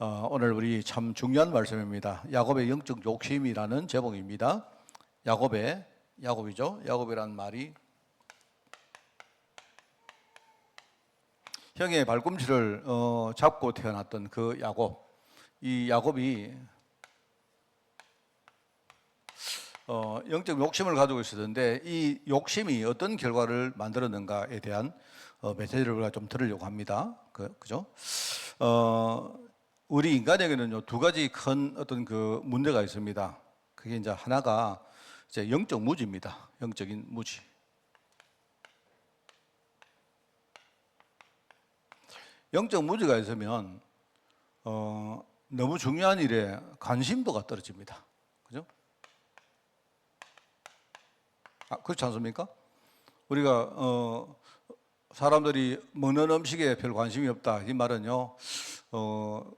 오늘 우리 참 중요한 말씀입니다. 야곱의 영적 욕심이라는 제목입니다. 야곱이죠. 야곱이라는 말이 형의 발꿈치를 잡고 태어났던 그 야곱. 이 야곱이 영적 욕심을 가지고 있었는데 이 욕심이 어떤 결과를 만들었는가에 대한 메시지를 우리가 좀 들으려고 합니다. 그죠? 우리 인간에게는요, 두 가지 큰 어떤 그 문제가 있습니다. 그게 이제 하나가 이제 영적 무지입니다. 영적인 무지. 영적 무지가 있으면 너무 중요한 일에 관심도가 떨어집니다. 그죠? 그렇지 않습니까? 우리가 사람들이 먹는 음식에 별 관심이 없다. 이 말은요,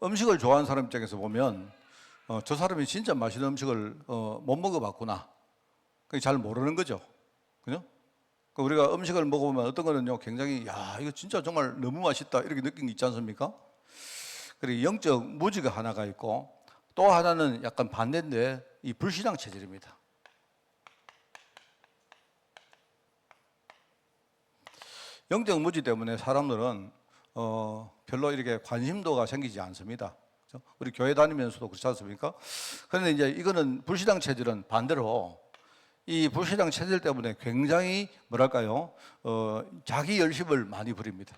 음식을 좋아하는 사람 입장에서 보면 저 사람이 진짜 맛있는 음식을 못 먹어봤구나. 그게 잘 모르는 거죠. 그죠? 우리가 음식을 먹어보면 어떤 거는요, 굉장히 야, 이거 진짜 정말 너무 맛있다 이렇게 느낀 게 있지 않습니까? 그리고 영적 무지가 하나가 있고 또 하나는 약간 반대인데 이 불신앙 체질입니다. 영적 무지 때문에 사람들은 별로 이렇게 관심도가 생기지 않습니다. 그렇죠? 우리 교회 다니면서도 그렇지 않습니까? 그런데 이제 이거는 불신앙 체질은 반대로 이 불신앙 체질 때문에 굉장히 뭐랄까요? 자기 열심을 많이 부립니다.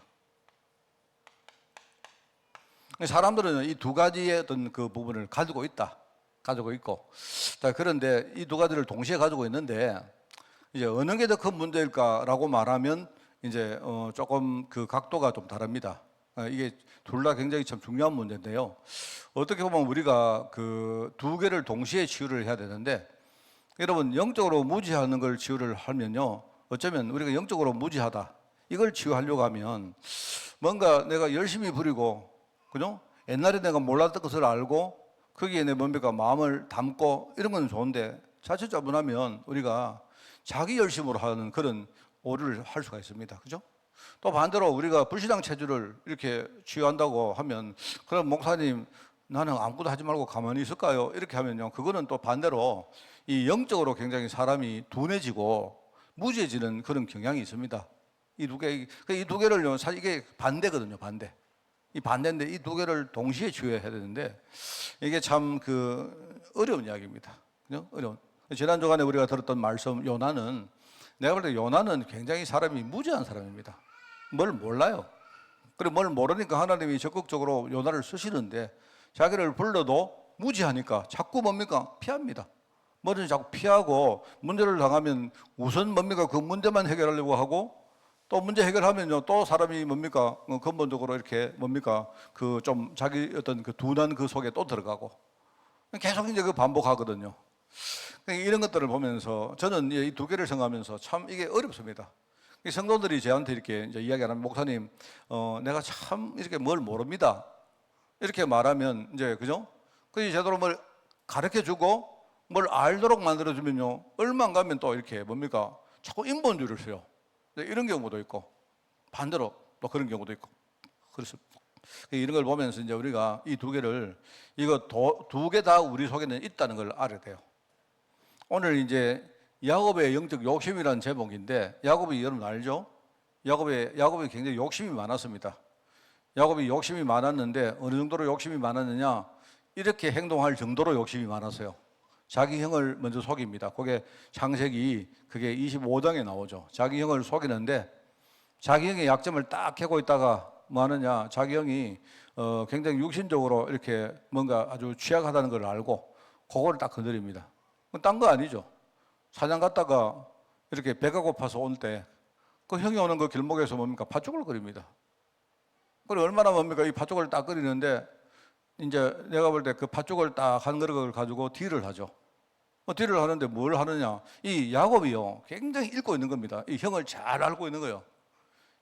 사람들은 이 두 가지의 어떤 그 부분을 가지고 있고. 그런데 이 두 가지를 동시에 가지고 있는데 이제 어느 게 더 큰 문제일까라고 말하면 이제 조금 그 각도가 좀 다릅니다. 이게 둘 다 굉장히 참 중요한 문제인데요. 어떻게 보면 우리가 그 두 개를 동시에 치유를 해야 되는데, 여러분 영적으로 무지하는 걸 치유를 하면요, 어쩌면 우리가 영적으로 무지하다 이걸 치유하려고 하면 뭔가 내가 열심히 부리고, 그죠? 옛날에 내가 몰랐던 것을 알고 거기에 내 뭔가 마음을 담고 이런 건 좋은데 자칫 잘못하면 우리가 자기 열심으로 하는 그런 오류를 할 수가 있습니다. 그죠? 또 반대로 우리가 불신앙 체질을 이렇게 치유한다고 하면, 그럼 목사님 나는 아무것도 하지 말고 가만히 있을까요? 이렇게 하면요, 그거는 또 반대로 이 영적으로 굉장히 사람이 둔해지고 무지해지는 그런 경향이 있습니다. 이 두 개를요, 사실 이게 반대거든요, 반대. 이 반대인데 이 두 개를 동시에 치유해야 되는데 이게 참 그 어려운 이야기입니다. 그죠? 어려운. 지난 주간에 우리가 들었던 말씀, 요나는, 내가 볼 때 요나는 굉장히 사람이 무지한 사람입니다. 뭘 몰라요. 그리고 뭘 모르니까 하나님이 적극적으로 요나를 쓰시는데 자기를 불러도 무지하니까 자꾸 뭡니까? 피합니다. 뭐든지 자꾸 피하고, 문제를 당하면 우선 뭡니까? 그 문제만 해결하려고 하고, 또 문제 해결하면요, 또 사람이 뭡니까? 근본적으로 이렇게 뭡니까? 그 좀 자기 어떤 그 둔한 그 속에 또 들어가고, 계속 이제 그 반복하거든요. 이런 것들을 보면서 저는 이 두 개를 생각하면서 참 이게 어렵습니다. 성도들이 저한테 이렇게 이제 이야기하는, 목사님, 내가 참 이렇게 뭘 모릅니다. 이렇게 말하면 이제, 그죠? 그 제대로 뭘 가르쳐 주고 뭘 알도록 만들어 주면요, 얼마 안 가면 또 이렇게 뭡니까? 자꾸 인본주의를 써요. 이런 경우도 있고, 반대로 또 그런 경우도 있고. 그래서 이런 걸 보면서 이제 우리가 이 두 개를, 이거 두 개 다 우리 속에는 있다는 걸 알아야 돼요. 오늘 이제 야곱의 영적 욕심이라는 제목인데, 야곱이 여러분 알죠? 야곱이 굉장히 욕심이 많았습니다. 야곱이 욕심이 많았는데 어느 정도로 욕심이 많았느냐? 이렇게 행동할 정도로 욕심이 많았어요. 자기 형을 먼저 속입니다. 그게 창세기 그게 25장에 나오죠. 자기 형을 속이는데 자기 형의 약점을 딱 캐고 있다가 뭐 하느냐? 자기 형이 굉장히 육신적으로 이렇게 뭔가 아주 취약하다는 걸 알고 그거를 딱 건드립니다. 딴 거 아니죠. 사냥 갔다가 이렇게 배가 고파서 올 때 그 형이 오는 그 길목에서 뭡니까? 팥죽을 끓입니다. 그리고 얼마나 뭡니까? 이 팥죽을 딱 끓이는데 이제 내가 볼 때 그 팥죽을 딱 한 그릇을 가지고 딜을 하죠. 딜을 하는데 뭘 하느냐? 이 야곱이요, 굉장히 읽고 있는 겁니다. 이 형을 잘 알고 있는 거예요.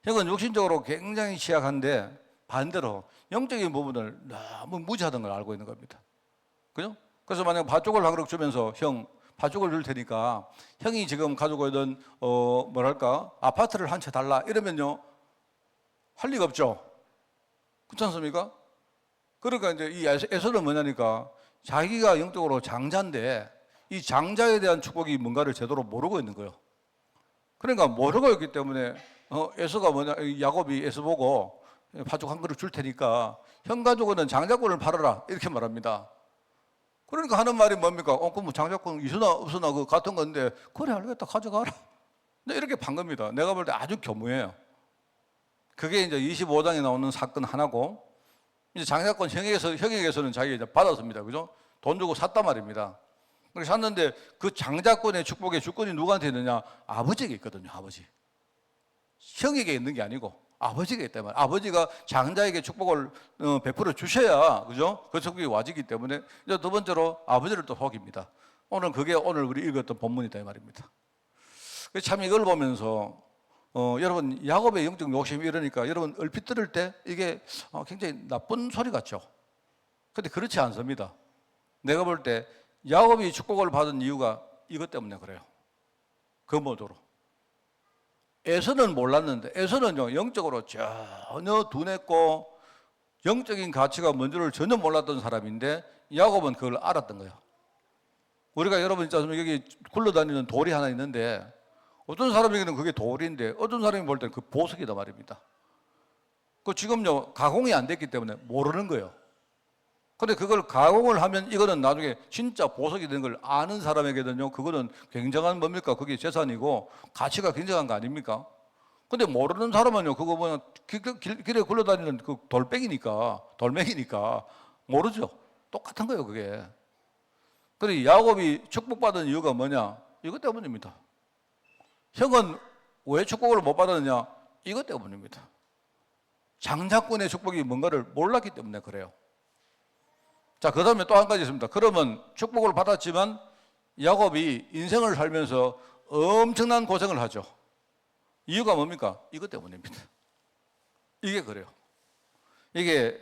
형은 육신적으로 굉장히 취약한데 반대로 영적인 부분을 너무 무지하던 걸 알고 있는 겁니다. 그죠? 그래서 만약 팥죽을 한 그릇 주면서, 형, 팥죽을 줄 테니까 형이 지금 가지고 있는 뭐랄까, 아파트를 한 채 달라 이러면요, 할 리가 없죠. 그렇지 않습니까? 그러니까 이제 이 에서는 뭐냐니까 자기가 영적으로 장자인데 이 장자에 대한 축복이 뭔가를 제대로 모르고 있는 거예요. 그러니까 모르고 있기 때문에 에서가 뭐냐, 야곱이 에서 보고 팥죽 한 그릇 줄 테니까 형 가족은 장자권을 팔아라 이렇게 말합니다. 그러니까 하는 말이 뭡니까? 그럼 뭐 장자권 있으나 없으나 그 같은 건데 그래 알겠다 가져가라. 이렇게 판 겁니다. 내가 볼 때 아주 교묘해요. 그게 이제 25장에 나오는 사건 하나고 이제 장자권 형에게서는 자기가 이제 받았습니다. 그죠? 돈 주고 샀단 말입니다. 그래서 샀는데 그 장자권의 축복의 주권이 누구한테 있느냐? 아버지에게 있거든요. 아버지. 형에게 있는 게 아니고 아버지가 있단 말이에요. 아버지가 장자에게 축복을 베풀어 주셔야 그죠? 그 축복이 와지기 때문에 이제 두 번째로 아버지를 또 속입니다. 그게 오늘 우리 읽었던 본문이다 이 말입니다. 참 이걸 보면서 여러분 야곱의 영적 욕심이 이러니까 여러분 얼핏 들을 때 이게 굉장히 나쁜 소리 같죠. 그런데 그렇지 않습니다. 내가 볼 때 야곱이 축복을 받은 이유가 이것 때문에 그래요. 근본적으로. 에서는 몰랐는데 에서는요 영적으로 전혀 둔했고 영적인 가치가 뭔지를 전혀 몰랐던 사람인데 야곱은 그걸 알았던 거예요. 우리가 여러분 있지 않습니까? 여기 굴러다니는 돌이 하나 있는데 어떤 사람에게는 그게 돌인데 어떤 사람이 볼 때는 그 보석이다 말입니다. 그 지금요 가공이 안 됐기 때문에 모르는 거예요. 그런데 그걸 가공을 하면 이거는 나중에 진짜 보석이 되는 걸 아는 사람에게는요 그거는 굉장한 뭡니까? 그게 재산이고 가치가 굉장한 거 아닙니까? 근데 모르는 사람은요 그거 뭐냐 길에 굴러다니는 그 돌멩이니까 모르죠. 똑같은 거예요 그게. 그래 야곱이 축복받은 이유가 뭐냐? 이것 때문입니다. 형은 왜 축복을 못 받았느냐? 이것 때문입니다. 장자권의 축복이 뭔가를 몰랐기 때문에 그래요. 자, 그 다음에 또 한 가지 있습니다. 그러면 축복을 받았지만 야곱이 인생을 살면서 엄청난 고생을 하죠. 이유가 뭡니까? 이것 때문입니다. 이게 그래요. 이게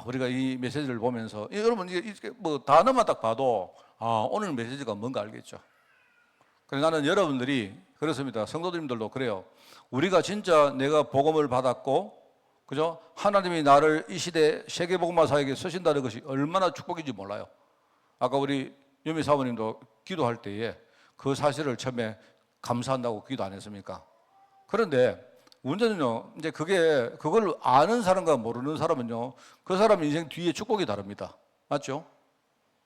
우리가 이 메시지를 보면서 여러분 이게 뭐 단어만 딱 봐도 오늘 메시지가 뭔가 알겠죠. 그래서 나는 여러분들이 그렇습니다. 성도님들도 그래요. 우리가 진짜 내가 복음을 받았고 그죠? 하나님이 나를 이 시대 세계복음화사에게 쓰신다는 것이 얼마나 축복인지 몰라요. 아까 우리 유미 사모님도 기도할 때에 그 사실을 처음에 감사한다고 기도 안 했습니까? 그런데 문제는요, 이제 그걸 아는 사람과 모르는 사람은요, 그 사람 인생 뒤에 축복이 다릅니다. 맞죠?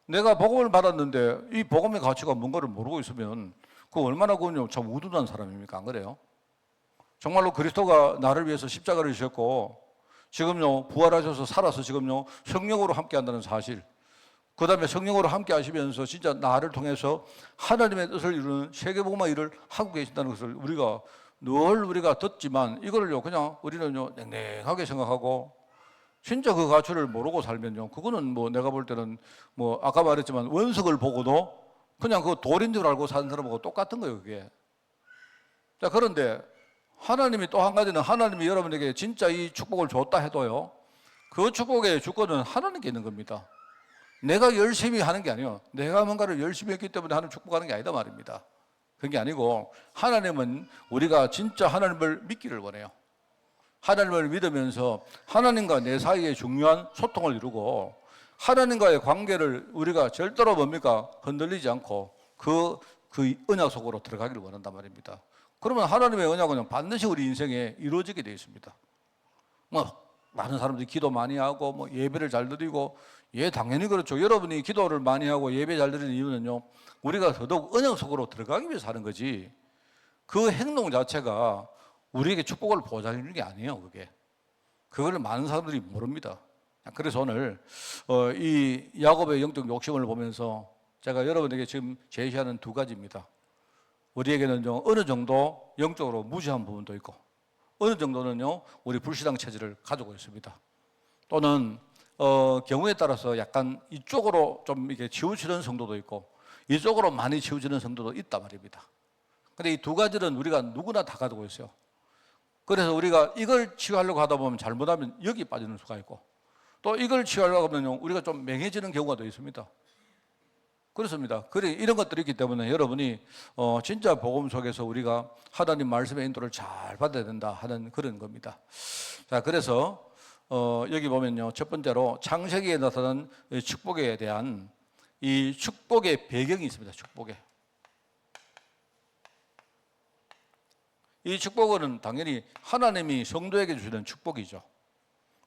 내가 복음을 받았는데 이 복음의 가치가 뭔가를 모르고 있으면 그 얼마나 그건요, 참 우둔한 사람입니까? 안 그래요? 정말로 그리스도가 나를 위해서 십자가를 지셨고 지금요 부활하셔서 살아서 지금요 성령으로 함께 한다는 사실, 그 다음에 성령으로 함께 하시면서 진짜 나를 통해서 하나님의 뜻을 이루는 세계복음화 일을 하고 계신다는 것을 우리가 듣지만 이거를요 그냥 우리는요 냉랭하게 생각하고 진짜 그 가치를 모르고 살면요 그거는 뭐 내가 볼 때는 뭐 아까 말했지만 원석을 보고도 그냥 그 돌인 줄 알고 사는 사람하고 똑같은 거예요 그게. 자, 그런데 하나님이 또 한 가지는 하나님이 여러분에게 진짜 이 축복을 줬다 해도요 그 축복의 주권은 하나님께 있는 겁니다. 내가 열심히 하는 게 아니에요. 내가 뭔가를 열심히 했기 때문에 하나님 축복하는 게 아니다 말입니다. 그게 아니고 하나님은 우리가 진짜 하나님을 믿기를 원해요. 하나님을 믿으면서 하나님과 내 사이에 중요한 소통을 이루고 하나님과의 관계를 우리가 절대로 뭡니까? 흔들리지 않고 그 언약 속으로 들어가기를 원한단 말입니다. 그러면 하나님의 언약은 반드시 우리 인생에 이루어지게 되어 있습니다. 많은 사람들이 기도 많이 하고 예배를 잘 드리고 당연히 그렇죠. 여러분이 기도를 많이 하고 예배 잘 드리는 이유는요 우리가 더더욱 언약 속으로 들어가기 위해서 하는 거지 그 행동 자체가 우리에게 축복을 보장해 주는 게 아니에요. 그걸 많은 사람들이 모릅니다. 그래서 오늘 이 야곱의 영적 욕심을 보면서 제가 여러분에게 지금 제시하는 두 가지입니다. 우리에게는요 어느 정도 영적으로 무지한 부분도 있고 어느 정도는요 우리 불신앙 체질을 가지고 있습니다. 또는 경우에 따라서 약간 이쪽으로 좀 이렇게 치우치는 성도도 있고 이쪽으로 많이 치우치는 성도도 있단 말입니다. 근데 이 두 가지는 우리가 누구나 다 가지고 있어요. 그래서 우리가 이걸 치유하려고 하다 보면 잘못하면 여기 빠지는 수가 있고 또 이걸 치유하려고 하면 우리가 좀 맹해지는 경우가 더 있습니다. 그렇습니다. 이런 것들이 있기 때문에 여러분이 진짜 복음 속에서 우리가 하나님 말씀의 인도를 잘 받아야 된다 하는 그런 겁니다. 자, 그래서 여기 보면요, 첫 번째로 창세기에 나타난 축복에 대한 이 축복의 배경이 있습니다. 축복에. 이 축복은 당연히 하나님이 성도에게 주시는 축복이죠.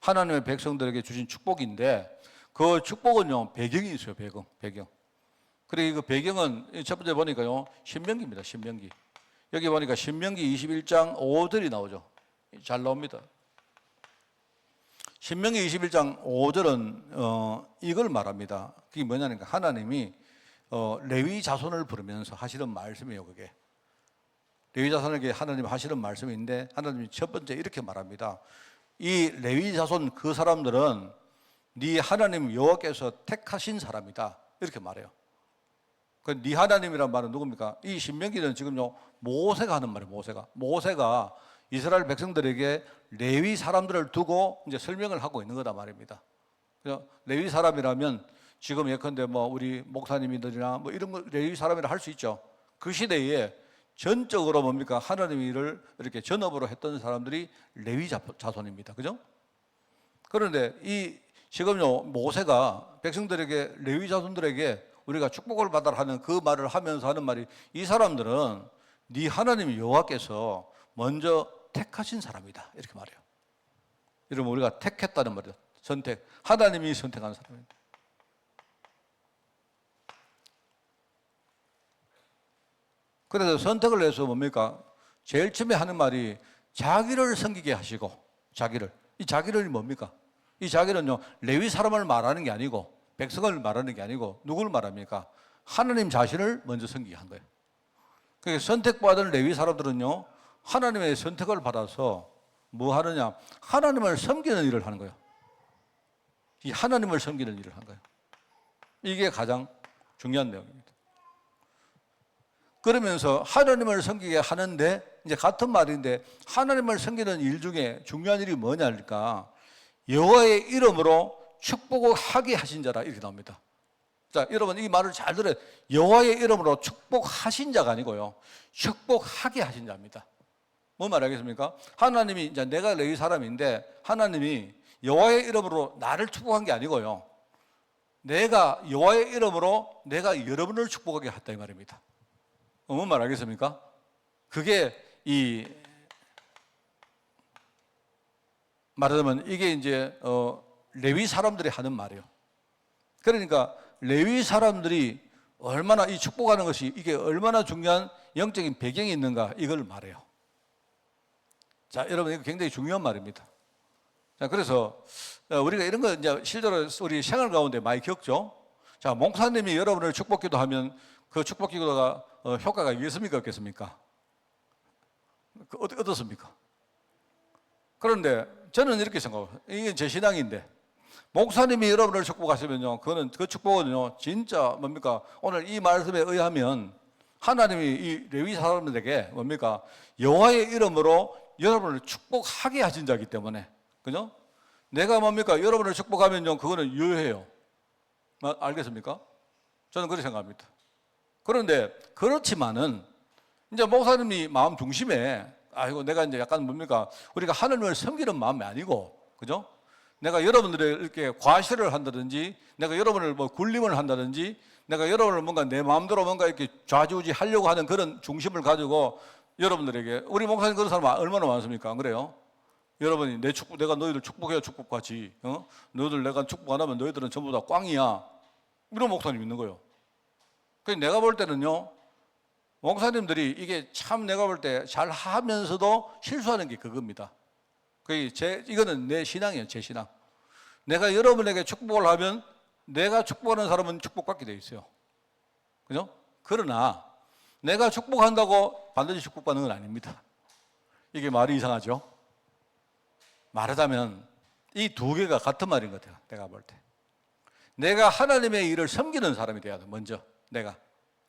하나님의 백성들에게 주신 축복인데 그 축복은요, 배경이 있어요. 배경. 그리고 그 배경은 첫 번째 보니까요, 신명기입니다. 신명기. 여기 보니까 신명기 21장 5절이 나오죠. 잘 나옵니다. 신명기 21장 5절은 이걸 말합니다. 그게 뭐냐니까 하나님이 레위 자손을 부르면서 하시는 말씀이에요. 그게 레위 자손에게 하나님 하시는 말씀인데 하나님이 첫 번째 이렇게 말합니다. 이 레위 자손 그 사람들은 네 하나님 여호와께서 택하신 사람이다. 이렇게 말해요. 그 네 하나님이란 말은 누굽니까? 이 신명기는 지금요 모세가 하는 말이에요. 모세가 이스라엘 백성들에게 레위 사람들을 두고 이제 설명을 하고 있는 거다 말입니다. 레위 사람이라면 지금 예컨대 뭐 우리 목사님들이나 뭐 이런 거 레위 사람이라 할 수 있죠. 그 시대에 전적으로 뭡니까? 하나님의 일을 이렇게 전업으로 했던 사람들이 레위 자손입니다. 그죠? 그런데 이 지금요 모세가 백성들에게 레위 자손들에게 우리가 축복을 받아라 하는 그 말을 하면서 하는 말이 이 사람들은 네 하나님 여호와께서 먼저 택하신 사람이다. 이렇게 말해요. 이러면 우리가 택했다는 말이에요. 선택. 하나님이 선택한 사람입니다. 그래서 선택을 해서 뭡니까? 제일 처음에 하는 말이 자기를 섬기게 하시고, 이 자기를 뭡니까? 이 자기는요, 레위 사람을 말하는 게 아니고, 백성을 말하는 게 아니고, 누구를 말합니까? 하나님 자신을 먼저 섬기게 한 거예요. 그러니까 선택받은 레위 사람들은요, 하나님의 선택을 받아서 뭐 하느냐? 하나님을 섬기는 일을 하는 거예요. 이 하나님을 섬기는 일을 한 거예요. 이게 가장 중요한 내용입니다. 그러면서 하나님을 섬기게 하는데 이제 같은 말인데 하나님을 섬기는 일 중에 중요한 일이 뭐냐니까 여호와의 이름으로 축복을 하게 하신 자라 이렇게 나옵니다. 자, 여러분 이 말을 잘 들어요. 여호와의 이름으로 축복하신 자가 아니고요. 축복하게 하신 자입니다. 뭔 말하겠습니까? 하나님이 이제 내가 레위 사람인데 하나님이 여호와의 이름으로 나를 축복한 게 아니고요. 내가 여호와의 이름으로 내가 여러분을 축복하게 했다 이 말입니다. 뭔 말하겠습니까? 그게 이 말하자면 이게 이제 레위 사람들이 하는 말이에요. 그러니까 레위 사람들이 얼마나 이 축복하는 것이 이게 얼마나 중요한 영적인 배경이 있는가 이걸 말해요. 자, 여러분 이거 굉장히 중요한 말입니다. 자, 그래서 우리가 이런 거 이제 실제로 우리 생활 가운데 많이 겪죠. 자, 목사님이 여러분을 축복 기도하면 그 축복 기도가 효과가 있겠습니까? 없겠습니까? 어떻습니까? 그런데 저는 이렇게 생각해요. 이게 제 신앙인데 목사님이 여러분을 축복하시면요, 그 축복은요, 진짜 뭡니까? 오늘 이 말씀에 의하면 하나님이 이 레위 사람들에게 뭡니까? 여호와의 이름으로 여러분을 축복하게 하신 자이기 때문에, 그죠? 내가 뭡니까? 여러분을 축복하면요, 그거는 유효해요. 알겠습니까? 저는 그렇게 생각합니다. 그런데 그렇지만은 이제 목사님이 마음 중심에 아이고 내가 이제 약간 뭡니까? 우리가 하나님을 섬기는 마음이 아니고, 그죠? 내가 여러분들을 이렇게 과시를 한다든지, 내가 여러분을 뭐 굴림을 한다든지, 내가 여러분을 뭔가 내 마음대로 뭔가 이렇게 좌지우지 하려고 하는 그런 중심을 가지고 여러분들에게, 우리 목사님 그런 사람 얼마나 많습니까? 안 그래요? 여러분이 내가 너희들 축복해야 축복받지, 너희들 내가 축복 안 하면 너희들은 전부 다 꽝이야. 이런 목사님 있는 거예요. 그래서 내가 볼 때는요, 목사님들이 이게 참 내가 볼 때 잘 하면서도 실수하는 게 그겁니다. 이거는 내 신앙이에요, 제 신앙. 내가 여러분에게 축복을 하면 내가 축복하는 사람은 축복받게 돼 있어요. 그죠? 그러나 내가 축복한다고 반드시 축복받는 건 아닙니다. 이게 말이 이상하죠? 말하자면 이 두 개가 같은 말인 것 같아요, 내가 볼 때. 내가 하나님의 일을 섬기는 사람이 돼야 돼, 먼저. 내가.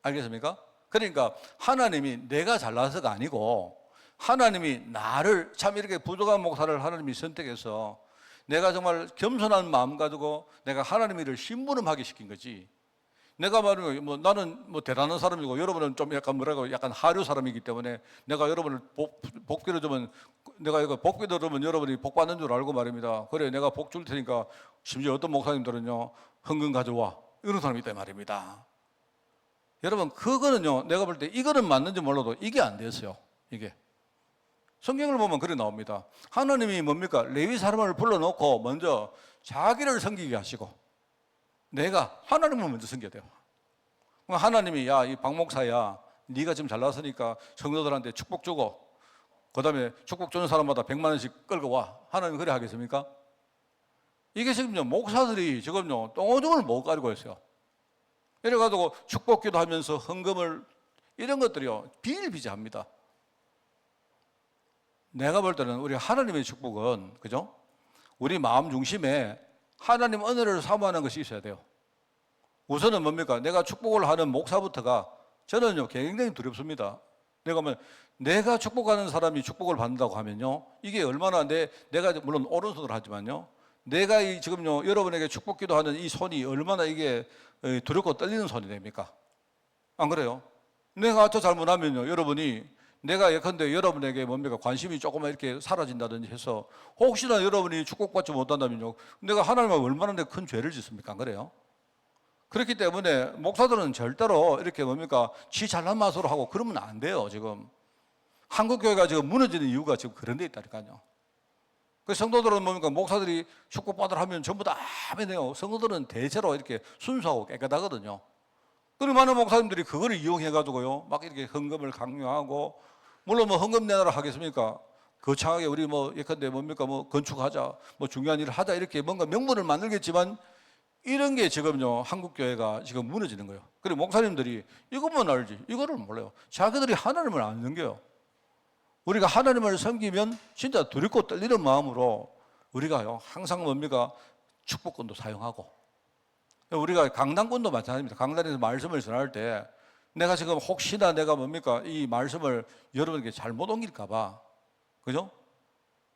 알겠습니까? 그러니까 하나님이 내가 잘나서가 아니고 하나님이 나를 참 이렇게 부족한 목사를 하나님이 선택해서 내가 정말 겸손한 마음 가지고 내가 하나님의 일을 심부름하게 시킨 거지. 내가 말하는 뭐 나는 뭐 대단한 사람이고 여러분은 좀 약간 뭐라고 약간 하류 사람이기 때문에 내가 여러분을 복비를 주면 내가 이거 복비를 주면 여러분이 복 받는 줄 알고 말입니다. 그래 내가 복 줄 테니까 심지어 어떤 목사님들은요 헌금 가져와 이런 사람이 있다 말입니다. 여러분 그거는요 내가 볼 때 이거는 맞는지 몰라도 이게 안 됐어요. 이게 성경을 보면 그래 나옵니다. 하나님이 뭡니까? 레위 사람을 불러놓고 먼저 자기를 섬기게 하시고 내가 하나님을 먼저 섬겨야 돼요. 하나님이 야 이 박 목사야 네가 지금 잘났으니까 성도들한테 축복 주고 그 다음에 축복 주는 사람마다 100만 원씩 끌고 와. 하나님 그래 하겠습니까? 이게 지금요 목사들이 지금요 똥오줌을 못 가지고 있어요. 이래가지고 축복기도 하면서 헌금을 이런 것들이요 비일비재합니다. 내가 볼 때는 우리 하나님의 축복은 그죠? 우리 마음 중심에 하나님 은혜를 사모하는 것이 있어야 돼요. 우선은 뭡니까? 내가 축복을 하는 목사부터가 저는요 굉장히 두렵습니다. 내가 축복하는 사람이 축복을 받는다고 하면요 이게 얼마나 내가 물론 오른손으로 하지만요 내가 지금요 여러분에게 축복 기도하는 이 손이 얼마나 이게 두렵고 떨리는 손이 됩니까? 안 그래요? 내가 저 잘못하면요 여러분이 내가 예컨대 여러분에게 뭡니까 관심이 조금만 이렇게 사라진다든지 해서 혹시나 여러분이 축복받지 못한다면요 내가 하나님과 얼마나 큰 죄를 짓습니까? 안 그래요? 그렇기 때문에 목사들은 절대로 이렇게 뭡니까 지 잘난 맛으로 하고 그러면 안 돼요. 지금 한국 교회가 지금 무너지는 이유가 지금 그런 데 있다니까요. 그 성도들은 뭡니까 목사들이 축복받으라 하면 전부 다 아멘해요. 성도들은 대체로 이렇게 순수하고 깨끗하거든요. 그리고 많은 목사님들이 그걸 이용해가지고요 막 이렇게 헌금을 강요하고 물론 뭐 헌금 내놔라 하겠습니까? 거창하게 우리 뭐 예컨대 뭡니까 뭐 건축하자 뭐 중요한 일을 하자 이렇게 뭔가 명분을 만들겠지만 이런 게 지금요 한국 교회가 지금 무너지는 거예요. 그리고 목사님들이 이것만 알지 이거를 몰라요. 자기들이 하나님을 안 섬겨요. 우리가 하나님을 섬기면 진짜 두렵고 떨리는 마음으로 우리가요 항상 뭡니까 축복권도 사용하고 우리가 강단권도 마찬가지입니다. 강단에서 말씀을 전할 때 내가 지금 혹시나 내가 뭡니까 이 말씀을 여러분에게 잘못 옮길까 봐 그죠?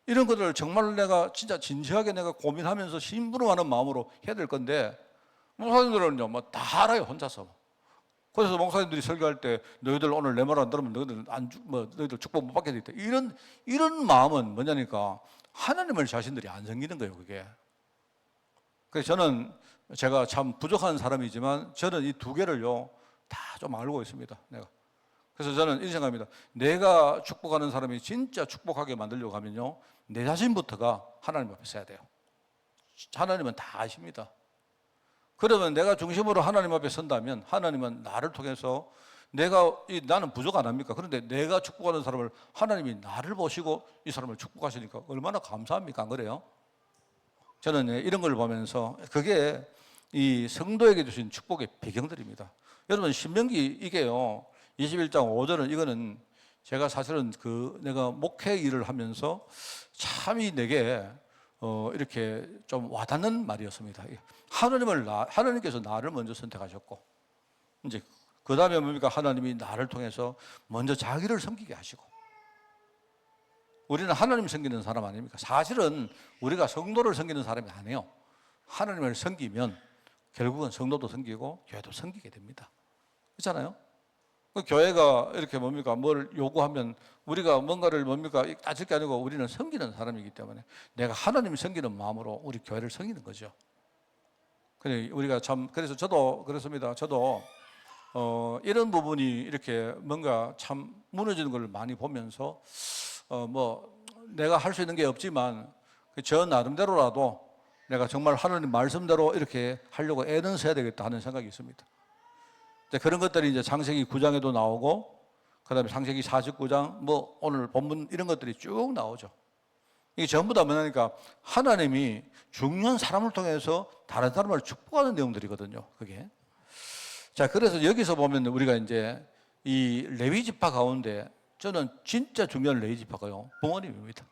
이런 것들을 정말 내가 진짜 진지하게 내가 고민하면서 심부름하는 마음으로 해야 될 건데 목사님들은요 뭐 다 알아요 혼자서. 그래서 목사님들이 설교할 때 너희들 오늘 내 말 안 들으면 너희들 너희들 축복 못 받게 되겠다 이런 마음은 뭐냐니까 하나님을 자신들이 안 섬기는 거예요 그게. 그래서 저는 제가 참 부족한 사람이지만 저는 이 두 개를요 다 좀 알고 있습니다 내가. 그래서 저는 이런 생각합니다. 내가 축복하는 사람이 진짜 축복하게 만들려고 하면요 내 자신부터가 하나님 앞에 서야 돼요. 하나님은 다 아십니다. 그러면 내가 중심으로 하나님 앞에 선다면 하나님은 나를 통해서 나는 부족 안 합니까? 그런데 내가 축복하는 사람을 하나님이 나를 보시고 이 사람을 축복하시니까 얼마나 감사합니까? 안 그래요? 저는 이런 걸 보면서 그게 이 성도에게 주신 축복의 배경들입니다. 여러분 신명기 이게요 21장 5절은 이거는 제가 사실은 내가 목회 일을 하면서 참이 내게 이렇게 좀 와닿는 말이었습니다. 하나님께서 나를 먼저 선택하셨고 이제 그 다음에 뭡니까 하나님이 나를 통해서 먼저 자기를 섬기게 하시고 우리는 하나님 섬기는 사람 아닙니까? 사실은 우리가 성도를 섬기는 사람이 아니에요. 하나님을 섬기면 결국은 성도도 섬기고 교회도 섬기게 됩니다. 그렇잖아요? 그 교회가 이렇게 뭡니까 뭘 요구하면 우리가 뭔가를 뭡니까 따질 게 아니고 우리는 섬기는 사람이기 때문에 내가 하나님 섬기는 마음으로 우리 교회를 섬기는 거죠. 그래서 저도 그렇습니다. 저도 이런 부분이 이렇게 뭔가 참 무너지는 걸 많이 보면서 내가 할 수 있는 게 없지만 저 나름대로라도 내가 정말 하나님 말씀대로 이렇게 하려고 애는 써야 되겠다 하는 생각이 있습니다. 그런 것들이 이제 창세기 9장에도 나오고 그다음에 창세기 49장 오늘 본문 이런 것들이 쭉 나오죠. 이게 전부 다 뭐냐니까 하나님이 중요한 사람을 통해서 다른 사람을 축복하는 내용들이거든요. 그게. 자, 그래서 여기서 보면 우리가 이제 이 레위 지파 가운데 저는 진짜 중요한 레위 지파가요 부모님입니다.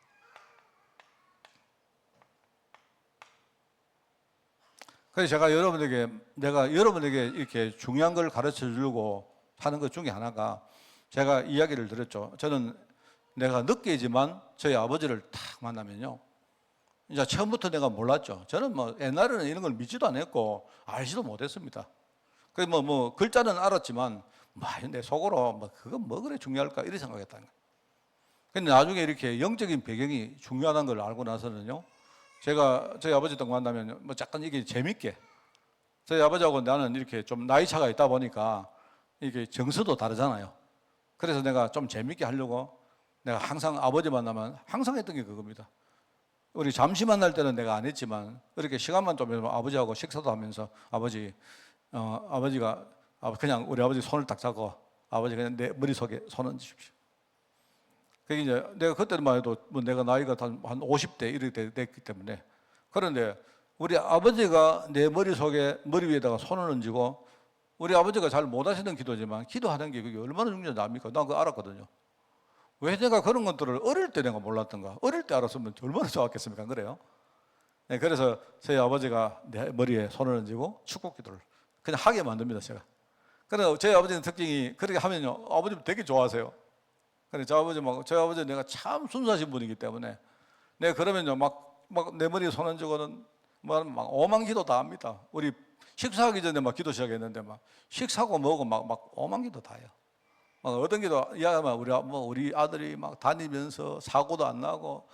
그래서 내가 여러분에게 이렇게 중요한 걸 가르쳐 주려고 하는 것 중에 하나가 제가 이야기를 드렸죠. 저는 내가 늦게지만 저희 아버지를 딱 만나면요. 이제 처음부터 내가 몰랐죠. 저는 옛날에는 이런 걸 믿지도 않았고 알지도 못했습니다. 그 뭐 글자는 알았지만 내 속으로 그건 뭐 그래 중요할까 이렇게 생각했다는 거예요. 근데 나중에 이렇게 영적인 배경이 중요하다는 걸 알고 나서는요, 제가 저희 아버지 댁 만나면 약간 이게 재밌게, 저희 아버지하고 나는 이렇게 좀 나이 차가 있다 보니까 이게 정서도 다르잖아요. 그래서 내가 좀 재밌게 하려고 내가 항상 아버지 만나면 항상 했던 게 그겁니다. 우리 잠시 만날 때는 내가 안 했지만 이렇게 시간만 좀 있으면 아버지하고 식사도 하면서 아버지가 그냥 우리 아버지 손을 딱 잡고 아버지 그냥 내 머릿속에 손 얹으십시오. 그게 이제 내가 그때만 해도 내가 나이가 한 50대 이렇게 됐기 때문에. 그런데 우리 아버지가 내 머릿속에 머리 위에다가 손을 얹고, 우리 아버지가 잘 못하시는 기도지만 기도하는 게 그게 얼마나 중요한지 압니까? 난 그거 알았거든요. 왜 내가 그런 것들을 어릴 때 내가 몰랐던가? 어릴 때 알았으면 얼마나 좋았겠습니까? 그래요? 네, 그래서 저희 아버지가 내 머리에 손을 얹고 축복 기도를 그냥 하게 만듭니다, 제가. 그래서 저희 아버지는 특징이 그렇게 하면요, 아버지 되게 좋아하세요. 그래, 저희 아버지 내가 참 순수하신 분이기 때문에 내가 그러면요, 막 내 머리에 손 얹고는 막 오만 기도 다 합니다. 우리 식사하기 전에 막 기도 시작했는데 막 식사하고 뭐고 막 오만 기도 다 해요. 막 어떤 기도 이야기하면 우리 아들이 막 다니면서 사고도 안 나고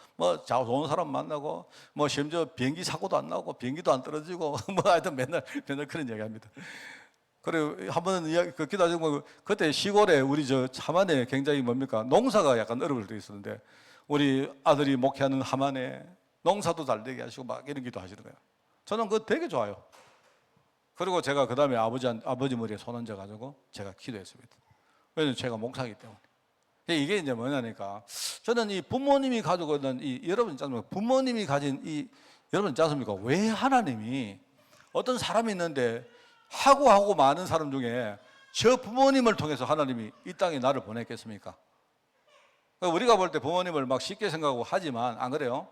좋은 사람 만나고 심지어 비행기 사고도 안 나고 비행기도 안 떨어지고 하여튼 맨날 그런 이야기합니다. 그리고 한 번은 그 기도하시고 그때 시골에 우리 저 함안에 굉장히 농사가 약간 어려울 때 있었는데 우리 아들이 목회하는 함안에 농사도 잘 되게 하시고 막 이런 기도 하시는 거예요. 저는 그거 되게 좋아요. 그리고 제가 그 다음에 아버지 머리에 손 얹어가지고 제가 기도했습니다. 왜냐면 제가 목사이기 때문에. 이게 이제 뭐냐니까, 저는 이 부모님이 가지고 있는 여러분 있지 않습니까? 부모님이 가진 여러분 있지 않습니까? 왜 하나님이 어떤 사람이 있는데 하고 많은 사람 중에 저 부모님을 통해서 하나님이 이 땅에 나를 보냈겠습니까? 우리가 볼 때 부모님을 막 쉽게 생각하고 하지만 안 그래요?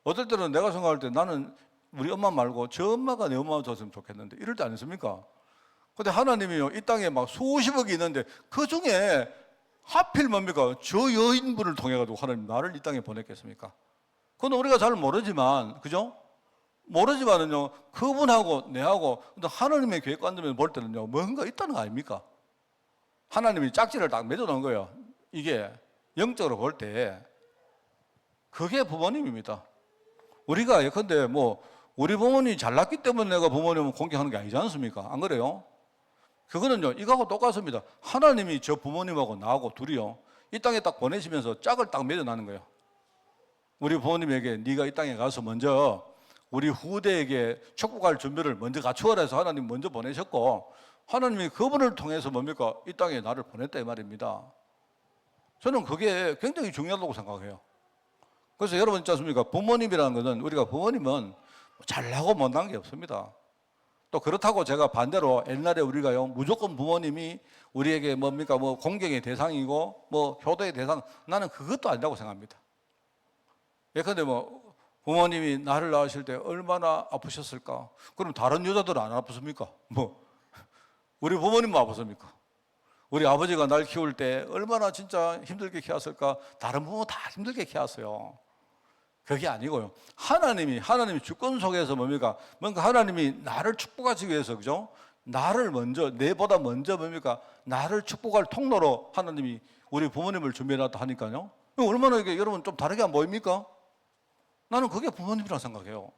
어떨 때는 내가 생각할 때 나는 우리 엄마 말고 저 엄마가 내 엄마 줬으면 좋겠는데 이럴 때 아니습니까? 근데 하나님이요, 이 땅에 막 수십억이 있는데 그 중에 하필 뭡니까? 저 여인분을 통해 가지고 하나님 나를 이 땅에 보냈겠습니까? 그건 우리가 잘 모르지만, 그죠? 모르지만은요, 그분하고 내하고 근데 하나님의 계획관점에서 볼 때는요, 뭔가 있다는 거 아닙니까? 하나님이 짝지를 딱 맺어놓은 거예요. 이게 영적으로 볼 때 그게 부모님입니다. 우리가 예컨대 우리 부모님이 잘났기 때문에 내가 부모님을 공경하는 게 아니지 않습니까? 안 그래요? 그거는요, 이거하고 똑같습니다. 하나님이 저 부모님하고 나하고 둘이요, 이 땅에 딱 보내시면서 짝을 딱 맺어나는 거예요. 우리 부모님에게 네가 이 땅에 가서 먼저 우리 후대에게 축복할 준비를 먼저 갖추어라 해서 하나님 먼저 보내셨고, 하나님이 그분을 통해서 이 땅에 나를 보냈다 이 말입니다. 저는 그게 굉장히 중요하다고 생각해요. 그래서 여러분 있지 않습니까? 부모님이라는 것은, 우리가 부모님은 잘나고 못난 게 없습니다. 또 그렇다고 제가 반대로 옛날에 우리가요, 무조건 부모님이 우리에게 공경의 대상이고 효도의 대상, 나는 그것도 아니라고 생각합니다. 예컨대 부모님이 나를 낳으실 때 얼마나 아프셨을까? 그럼 다른 여자들은 안 아프습니까? 우리 부모님만 아프습니까? 우리 아버지가 날 키울 때 얼마나 진짜 힘들게 키웠을까? 다른 부모 다 힘들게 키웠어요. 그게 아니고요, 하나님이 주권 속에서 뭔가 하나님이 나를 축복하시기 위해서, 그죠? 나를 먼저, 내보다 먼저 나를 축복할 통로로 하나님이 우리 부모님을 준비해놨다 하니까요, 얼마나 이게 여러분 좀 다르게 안 보입니까? 나는 그게 부모님이라고 생각해요.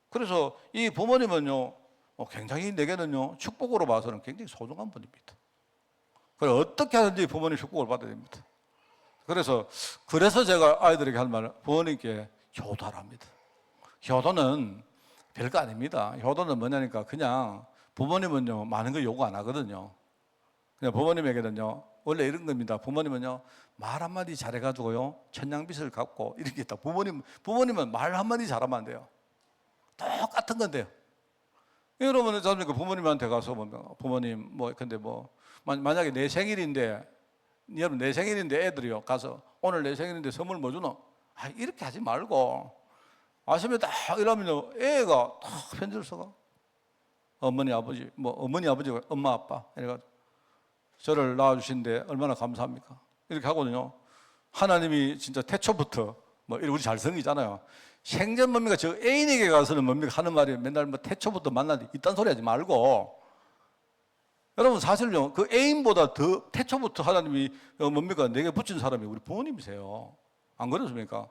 그래서 이 부모님은요, 굉장히 내게는요, 축복으로 봐서는 굉장히 소중한 분입니다. 그래서 어떻게 하든지 부모님 축복을 받아야 됩니다. 그래서 제가 아이들에게 할 말은 부모님께 효도하랍니다. 효도는 별거 아닙니다. 효도는 뭐냐니까, 그냥 부모님은요, 많은 거 요구 안 하거든요. 그냥 부모님에게는요, 원래 이런 겁니다. 부모님은요, 말 한마디 잘해가지고요, 천냥빚을 갚고 이렇게 있다. 부모님은 말 한마디 잘하면 안 돼요. 똑같은 건데요. 여러분, 부모님한테 가서 부모님, 근데 만약에 내 생일인데, 여러분 내 생일인데 애들이요, 가서 오늘 내 생일인데 선물 뭐 주노? 이렇게 하지 말고, 아침에 딱 이러면요, 애가 딱 편지를 써가, 어머니 아버지, 엄마 아빠 이래가지고 저를 낳아주신데 얼마나 감사합니까? 이렇게 하거든요. 하나님이 진짜 태초부터 우리 잘성이잖아요. 생전 저 애인에게 가서는 하는 말이 맨날 태초부터 만나니 이딴 소리 하지 말고, 여러분 사실요, 그 애인보다 더 태초부터 하나님이 뭡니까? 내게 붙인 사람이 우리 부모님이세요. 안 그렇습니까?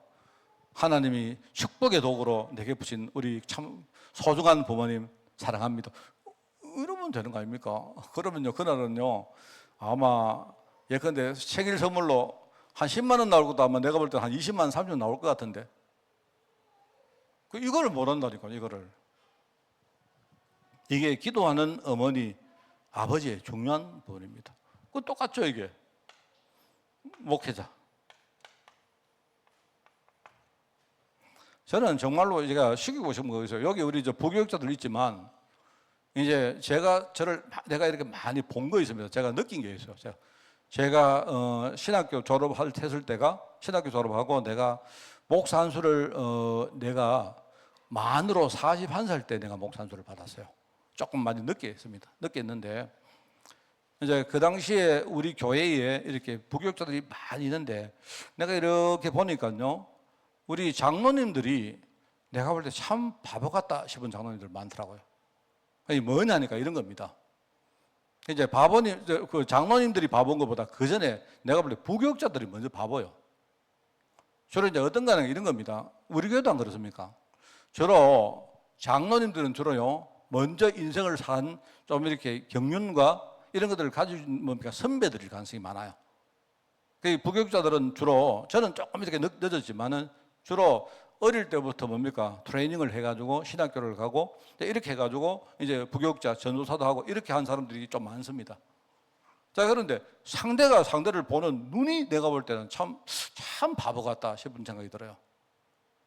하나님이 축복의 도구로 내게 붙인 우리 참 소중한 부모님 사랑합니다. 이러면 되는 거 아닙니까? 그러면요, 그날은요, 아마 예컨대 생일 선물로 한 10만 원 나올 것도 아마 내가 볼 때 한 20만 원, 30만 원 나올 것 같은데. 이거를 못 한다니까, 이거를. 이게 기도하는 어머니, 아버지의 중요한 부분입니다. 그 똑같죠, 이게. 목회자. 저는 정말로 제가 시키고 싶은 거 있어요. 여기 우리 부교육자들 있지만, 이제 내가 이렇게 많이 본 거 있습니다. 제가 느낀 게 있어요. 제가 신학교 했을 때가, 신학교 졸업하고 내가 목사 안수를 내가 만으로 41살 때 내가 목사 안수를 받았어요. 조금 많이 늦게 했습니다. 늦게 했는데, 이제 그 당시에 우리 교회에 이렇게 부교육자들이 많이 있는데, 내가 이렇게 보니까요, 우리 장로님들이 내가 볼 때 참 바보 같다 싶은 장로님들 많더라고요. 아니, 뭐냐니까 이런 겁니다. 이제 그 장로님들이 바본 것보다 그 전에 내가 볼 때 부교육자들이 먼저 바보요. 주로 이제 어떤 거는 이런 겁니다. 우리 교회도 안 그렇습니까? 주로 장로님들은 주로요, 먼저 인생을 산 좀 이렇게 경륜과 이런 것들을 가진 뭡니까? 선배들일 가능성이 많아요. 그 부교육자들은 주로, 저는 조금 이렇게 늦었지만은 주로 어릴 때부터 뭡니까? 트레이닝을 해가지고 신학교를 가고 이렇게 해가지고 이제 부교육자 전도사도 하고 이렇게 한 사람들이 좀 많습니다. 자, 그런데 상대가 상대를 보는 눈이 내가 볼 때는 참 바보 같다 싶은 생각이 들어요.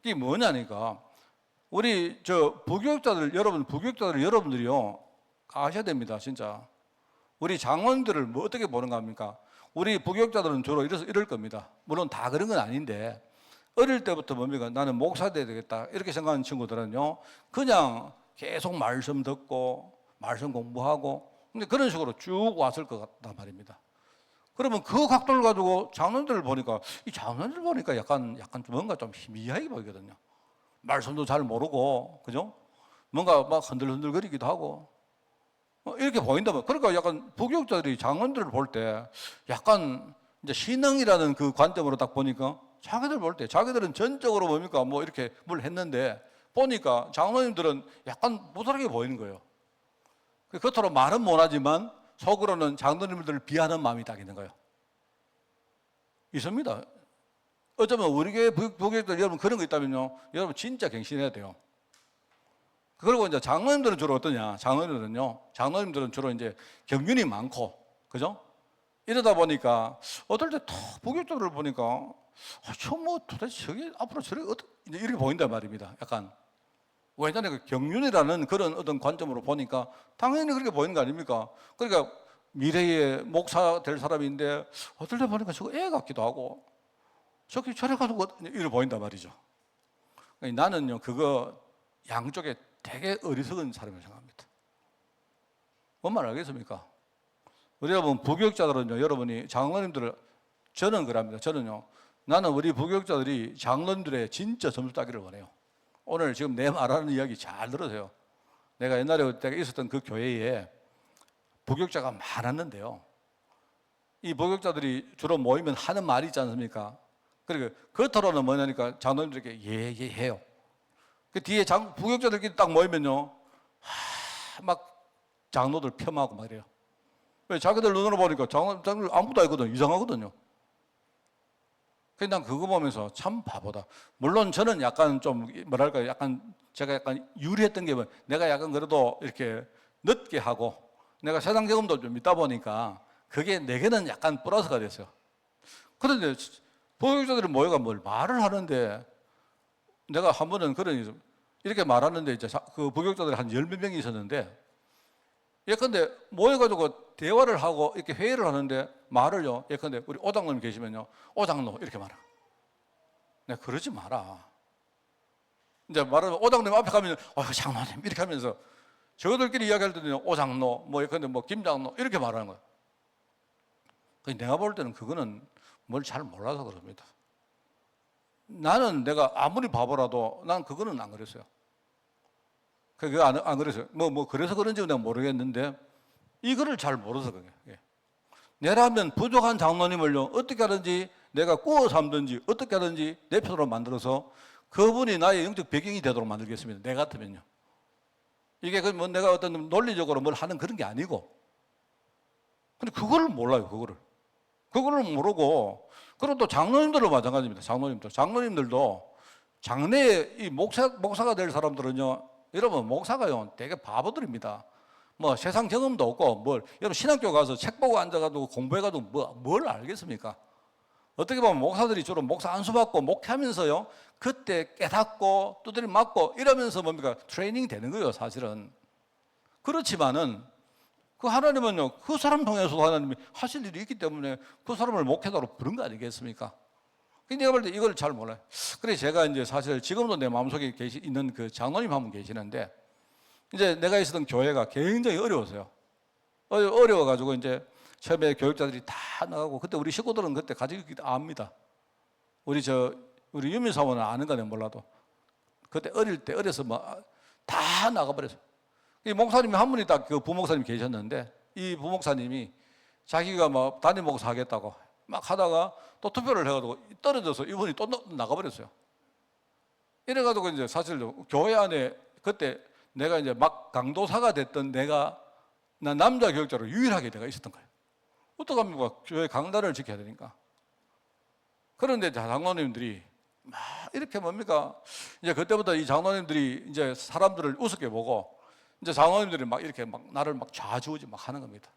이게 뭐냐니까, 우리 부교육자들 여러분들이요, 아셔야 됩니다, 진짜. 우리 장원들을 뭐 어떻게 보는가 합니까? 우리 부교육자들은 주로 이럴 겁니다. 물론 다 그런 건 아닌데, 어릴 때부터 뭡니까? 나는 목사 돼야 되겠다 이렇게 생각하는 친구들은요, 그냥 계속 말씀 듣고 말씀 공부하고 근데 그런 식으로 쭉 왔을 것 같단 말입니다. 그러면 그 각도를 가지고 장로들을 보니까, 이 장로들 보니까 약간 뭔가 좀 희미하게 보이거든요. 말씀도 잘 모르고, 그죠? 뭔가 막 흔들흔들거리기도 하고 이렇게 보인다면, 그러니까 약간 부교육자들이 장로들을 볼 때 약간 이제 신앙이라는 그 관점으로 딱 보니까, 자기들 볼 때 자기들은 전적으로 뭡니까? 뭐 이렇게 뭘 했는데 보니까 장로님들은 약간 무탈하게 보이는 거예요. 겉으로 말은 못하지만 속으로는 장로님들을 비하는 마음이 딱 있는 거예요. 있습니다. 어쩌면 우리 교회 부교육들 여러분 그런 거 있다면요, 여러분 진짜 갱신해야 돼요. 그리고 이제 장로님들은 주로 어떠냐? 장로님들은 주로 이제 경륜이 많고, 그죠? 이러다 보니까 어떨 때 부교육들을 보니까 뭐 도대체 저게 앞으로 이렇게 보인단 말입니다. 약간. 왜냐하면 그 경륜이라는 그런 어떤 관점으로 보니까 당연히 그렇게 보이는 거 아닙니까? 그러니까 미래의 목사 될 사람인데 어떨 때 보니까 저거 애 같기도 하고 저렇게 가지고 이렇게 보인단 말이죠. 나는요, 그거 양쪽에 되게 어리석은 사람이라고 생각합니다. 뭔 말 알겠습니까? 우리 여러분 부교육자들은요, 여러분이 장로님들을, 저는 그럽니다. 저는요, 나는 우리 부교육자들이 장로님들의 진짜 점수 따기를 원해요. 오늘 지금 내 말하는 이야기 잘 들으세요. 내가 옛날에 그때 있었던 그 교회에 부교육자가 많았는데요, 이 부교육자들이 주로 모이면 하는 말이 있지 않습니까? 그러니까 겉으로는 뭐냐니까 장로님들에게 예 해요. 그 뒤에 부교육자들끼리 딱 모이면요, 막 장로들 폄하하고 막 이래요. 왜? 자기들 눈으로 보니까 장로들 아무것도 아니거든요. 이상하거든요. 그래서 난 그거 보면서 참 바보다. 물론 저는 약간 좀 뭐랄까, 제가 약간 유리했던 게 뭐, 내가 약간 그래도 이렇게 늦게 하고 내가 세상 경험도 좀 있다 보니까 그게 내게는 약간 플러스가 됐어요. 그런데 부교육자들이 모여가 뭘 말을 하는데, 내가 한 번은 이렇게 말하는데 이제 그 부교육자들이 한 10몇 명이 있었는데, 예컨대 모여가지고 대화를 하고 이렇게 회의를 하는데 말을요, 예컨대 우리 오장님 계시면요, 오장로 이렇게 말아. 내가 그러지 마라. 이제 말하면 오장님 앞에 가면 장로님 이렇게 하면서 저들끼리 이야기할 때는 오장로, 뭐 예컨대 뭐 김장로 이렇게 말하는 거야. 내가 볼 때는 그거는 뭘 잘 몰라서 그럽니다. 나는 내가 아무리 바보라도 난 그거는 안 그랬어요. 그게 안 그랬어요. 뭐 그래서 그런지 내가 모르겠는데, 이거를 잘 모르서 그래요. 예. 내라면 부족한 장로님을요, 어떻게 하든지 내가 구워 삼든지 어떻게 하든지 내 편으로 만들어서 그분이 나의 영적 배경이 되도록 만들겠습니다. 내 같으면요. 이게 뭐 내가 어떤 논리적으로 뭘 하는 그런 게 아니고. 근데 그거를 몰라요, 그거를. 그거를 모르고, 그리고 또 장로님들도 마찬가지입니다. 장로님들도 장래에 이 목사가 될 사람들은요, 여러분, 목사가요, 되게 바보들입니다. 뭐 세상 경험도 없고, 여러분 신학교 가서 책 보고 앉아가지고 공부해가지고 뭘 알겠습니까? 어떻게 보면 목사들이 주로 목사 안수 받고 목회하면서요, 그때 깨닫고 두드림 맞고 이러면서 뭡니까? 트레이닝 되는 거예요, 사실은. 그렇지만은 그 하나님은요, 그 사람 통해서도 하나님이 하실 일이 있기 때문에 그 사람을 목회자로 부른 거 아니겠습니까? 근데 내가 볼 때 이걸 잘 몰라요. 그래서 제가 이제 사실 지금도 내 마음속에 있는 그 장로님 한 분 계시는데, 이제 내가 있었던 교회가 굉장히 어려웠어요. 어려워가지고 이제 처음에 교육자들이 다 나가고, 그때 우리 식구들은 그때 가지고 압니다. 우리 유미 사모는 아는가 내가 몰라도 그때 어릴 때 어려서 다 나가버렸어요. 이 목사님이 한 분이 딱 그 부목사님 계셨는데, 이 부목사님이 자기가 담임 목사 하겠다고 막 하다가 또 투표를 해가지고 떨어져서 이분이 또 나가버렸어요. 이래가지고 이제 사실 교회 안에 그때 내가 이제 막 강도사가 됐던 난 남자 교육자로 유일하게 내가 있었던 거예요. 어떡합니까? 교회 강단을 지켜야 되니까. 그런데 장로님들이 막 이렇게 뭡니까? 이제 그때부터 이 장로님들이 이제 사람들을 우습게 보고, 이제 장로님들이 막 이렇게 나를 좌지우지 하는 겁니다.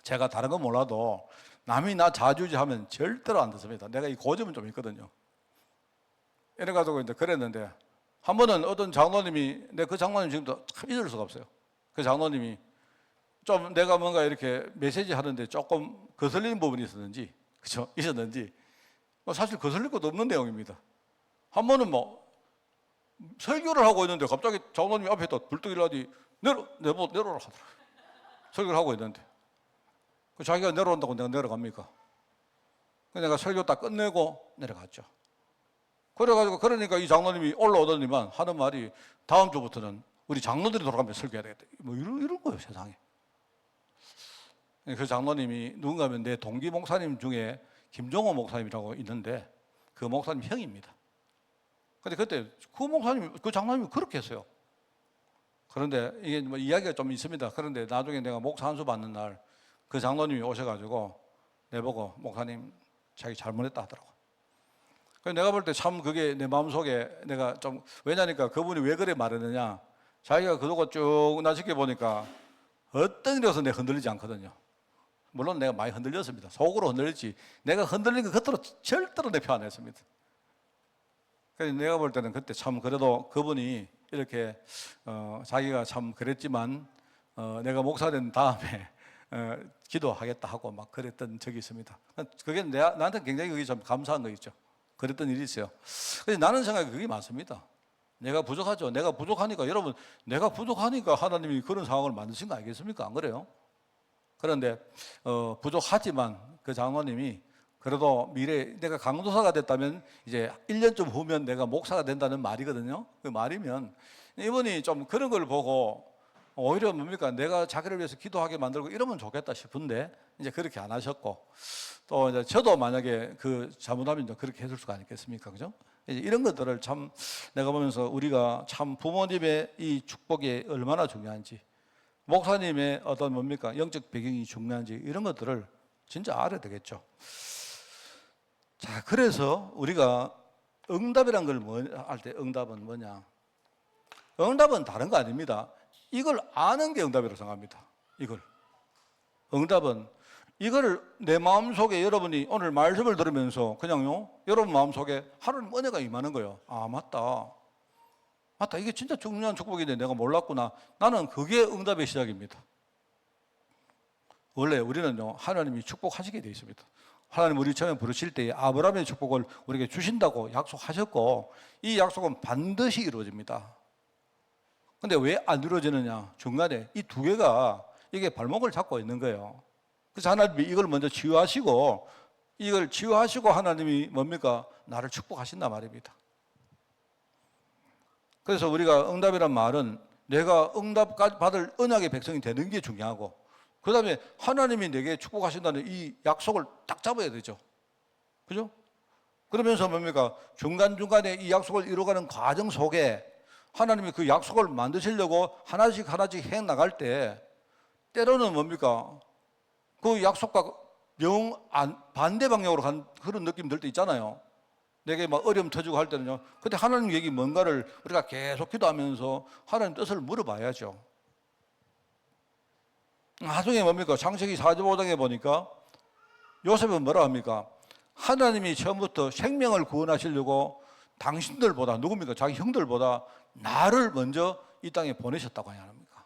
제가 다른 건 몰라도 남이 나 좌지우지 하면 절대로 안 듣습니다. 내가 이 고집은 좀 있거든요. 이래가지고 이제 그랬는데, 한 번은 어떤 장로님이, 그 장로님 지금도 참 잊을 수가 없어요. 그 장로님이 좀 내가 뭔가 이렇게 메시지 하는데 조금 거슬리는 부분이 있었는지, 사실 거슬릴 것도 없는 내용입니다. 한 번은 설교를 하고 있는데 갑자기 장로님이 앞에 또 불뚝 일어나더니 내려오라 하더라고요. 설교를 하고 있는데. 자기가 내려온다고 내가 내려갑니까? 내가 설교 딱 끝내고 내려갔죠. 그러니까 이 장로님이 올라오더니만 하는 말이, 다음 주부터는 우리 장로들이 돌아가면 설교해야 되겠다. 이런 거예요, 세상에. 그 장로님이 누군가 하면 내 동기 목사님 중에 김종호 목사님이라고 있는데, 그 목사님 형입니다. 근데 그때 그 장로님이 그렇게 했어요. 그런데 이게 이야기가 좀 있습니다. 그런데 나중에 내가 목사 안수 받는 날, 그 장로님이 오셔가지고 내보고, 목사님 자기 잘못했다 하더라고. 그래서 내가 볼 때 참 그게 내 마음속에 내가 좀, 왜냐니까 그분이 왜 그래 말했느냐, 자기가 그동안 쭉 나 지켜보니까 어떤 일에서 내가 흔들리지 않거든요. 물론 내가 많이 흔들렸습니다. 속으로 흔들렸지, 내가 흔들린 거 겉으로 절대로 내표 안 했습니다. 그래서 내가 볼 때는 그때 참 그래도 그분이 이렇게 자기가 참 그랬지만 내가 목사 된 다음에 기도하겠다 하고 막 그랬던 적이 있습니다. 그게 나한테 굉장히 그게 좀 감사한 거 있죠. 그랬던 일이 있어요. 그래서 나는 생각이 그게 맞습니다. 내가 부족하죠. 내가 부족하니까, 여러분, 내가 부족하니까 하나님이 그런 상황을 만드신 거 아니겠습니까? 안 그래요? 그런데 부족하지만 그 장로님이 그래도 미래에 내가 강도사가 됐다면 이제 1년쯤 후면 내가 목사가 된다는 말이거든요. 그 말이면 이분이 좀 그런 걸 보고 오히려 뭡니까, 내가 자기를 위해서 기도하게 만들고 이러면 좋겠다 싶은데 이제 그렇게 안 하셨고, 또 이제 저도 만약에 그 잘못하면 그렇게 했을 수가 있겠습니까? 그죠? 이런 것들을 참 내가 보면서 우리가 참 부모님의 이 축복이 얼마나 중요한지, 목사님의 어떤 뭡니까 영적 배경이 중요한지, 이런 것들을 진짜 알아야 되겠죠. 자, 그래서 우리가 응답이란 걸 할 때 응답은 뭐냐? 응답은 다른 거 아닙니다. 이걸 아는 게 응답이라고 생각합니다. 응답은 이거를 내 마음속에, 여러분이 오늘 말씀을 들으면서 그냥요, 여러분 마음속에 하나님 은혜가 임하는 거예요. 아, 맞다, 이게 진짜 중요한 축복인데 내가 몰랐구나. 나는 그게 응답의 시작입니다. 원래 우리는요, 하나님이 축복하시게 되어 있습니다. 하나님 우리 처음에 부르실 때 아브라함의 축복을 우리에게 주신다고 약속하셨고, 이 약속은 반드시 이루어집니다. 근데 왜 안 이루어지느냐? 중간에 이 두 개가 이게 발목을 잡고 있는 거예요. 그래서 하나님이 이걸 먼저 치유하시고, 하나님이 뭡니까? 나를 축복하신단 말입니다. 그래서 우리가 응답이란 말은 내가 응답 받을 언약의 백성이 되는 게 중요하고, 그 다음에 하나님이 내게 축복하신다는 이 약속을 딱 잡아야 되죠. 그죠? 그러면서 뭡니까? 중간중간에 이 약속을 이루어가는 과정 속에 하나님이 그 약속을 만드시려고 하나씩 하나씩 해 나갈 때 때로는 뭡니까? 그 약속과 반대 방향으로 간 그런 느낌 들 때 있잖아요. 내게 막 어려움 터지고 할 때는요. 그때 하나님 얘기 뭔가를 우리가 계속 기도하면서 하나님 뜻을 물어봐야죠. 나중에 뭡니까? 창세기 45장에 보니까 요셉은 뭐라 합니까? 하나님이 처음부터 생명을 구원하시려고 당신들보다 누굽니까? 자기 형들보다 나를 먼저 이 땅에 보내셨다고 하냐 합니까?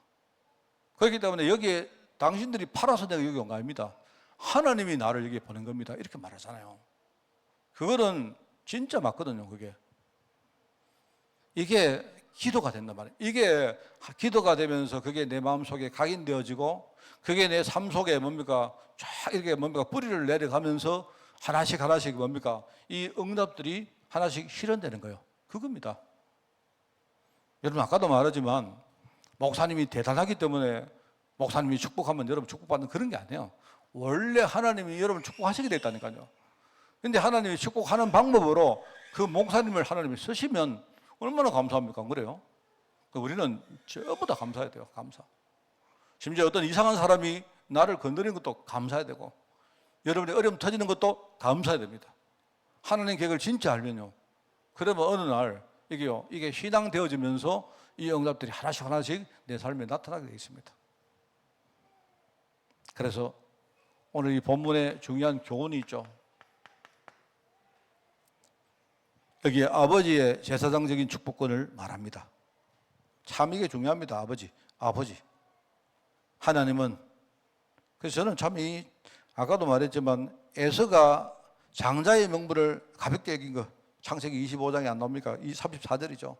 그렇기 때문에 여기에 당신들이 팔아서 내가 여기 온 거 아닙니다. 하나님이 나를 여기에 보낸 겁니다. 이렇게 말하잖아요. 그거는 진짜 맞거든요. 그게 이게 기도가 된단 말이에요. 이게 기도가 되면서 그게 내 마음속에 각인되어지고 그게 내 삶 속에 뭡니까? 쫙 이렇게 뭡니까? 뿌리를 내려가면서 하나씩 하나씩 뭡니까? 이 응답들이 하나씩 실현되는 거예요. 그겁니다. 여러분 아까도 말하지만 목사님이 대단하기 때문에 목사님이 축복하면 여러분 축복받는 그런 게 아니에요. 원래 하나님이 여러분 축복하시게 됐다니까요. 근데 하나님이 축복하는 방법으로 그 목사님을 하나님이 쓰시면 얼마나 감사합니까? 안 그래요? 우리는 전부 다 감사해야 돼요. 감사. 심지어 어떤 이상한 사람이 나를 건드리는 것도 감사해야 되고 여러분이 어려움 터지는 것도 감사해야 됩니다. 하나님 계획을 진짜 알면요. 그러면 어느 날 이게 신앙 되어지면서 이 응답들이 하나씩 하나씩 내 삶에 나타나게 되어 있습니다. 그래서 오늘 이 본문에 중요한 교훈이 있죠. 여기에 아버지의 제사장적인 축복권을 말합니다. 참 이게 중요합니다. 아버지. 하나님은 그래서 저는 참 아까도 말했지만 에서가 장자의 명분을 가볍게 여긴 거 창세기 25장에 안 나옵니까? 이 34절이죠.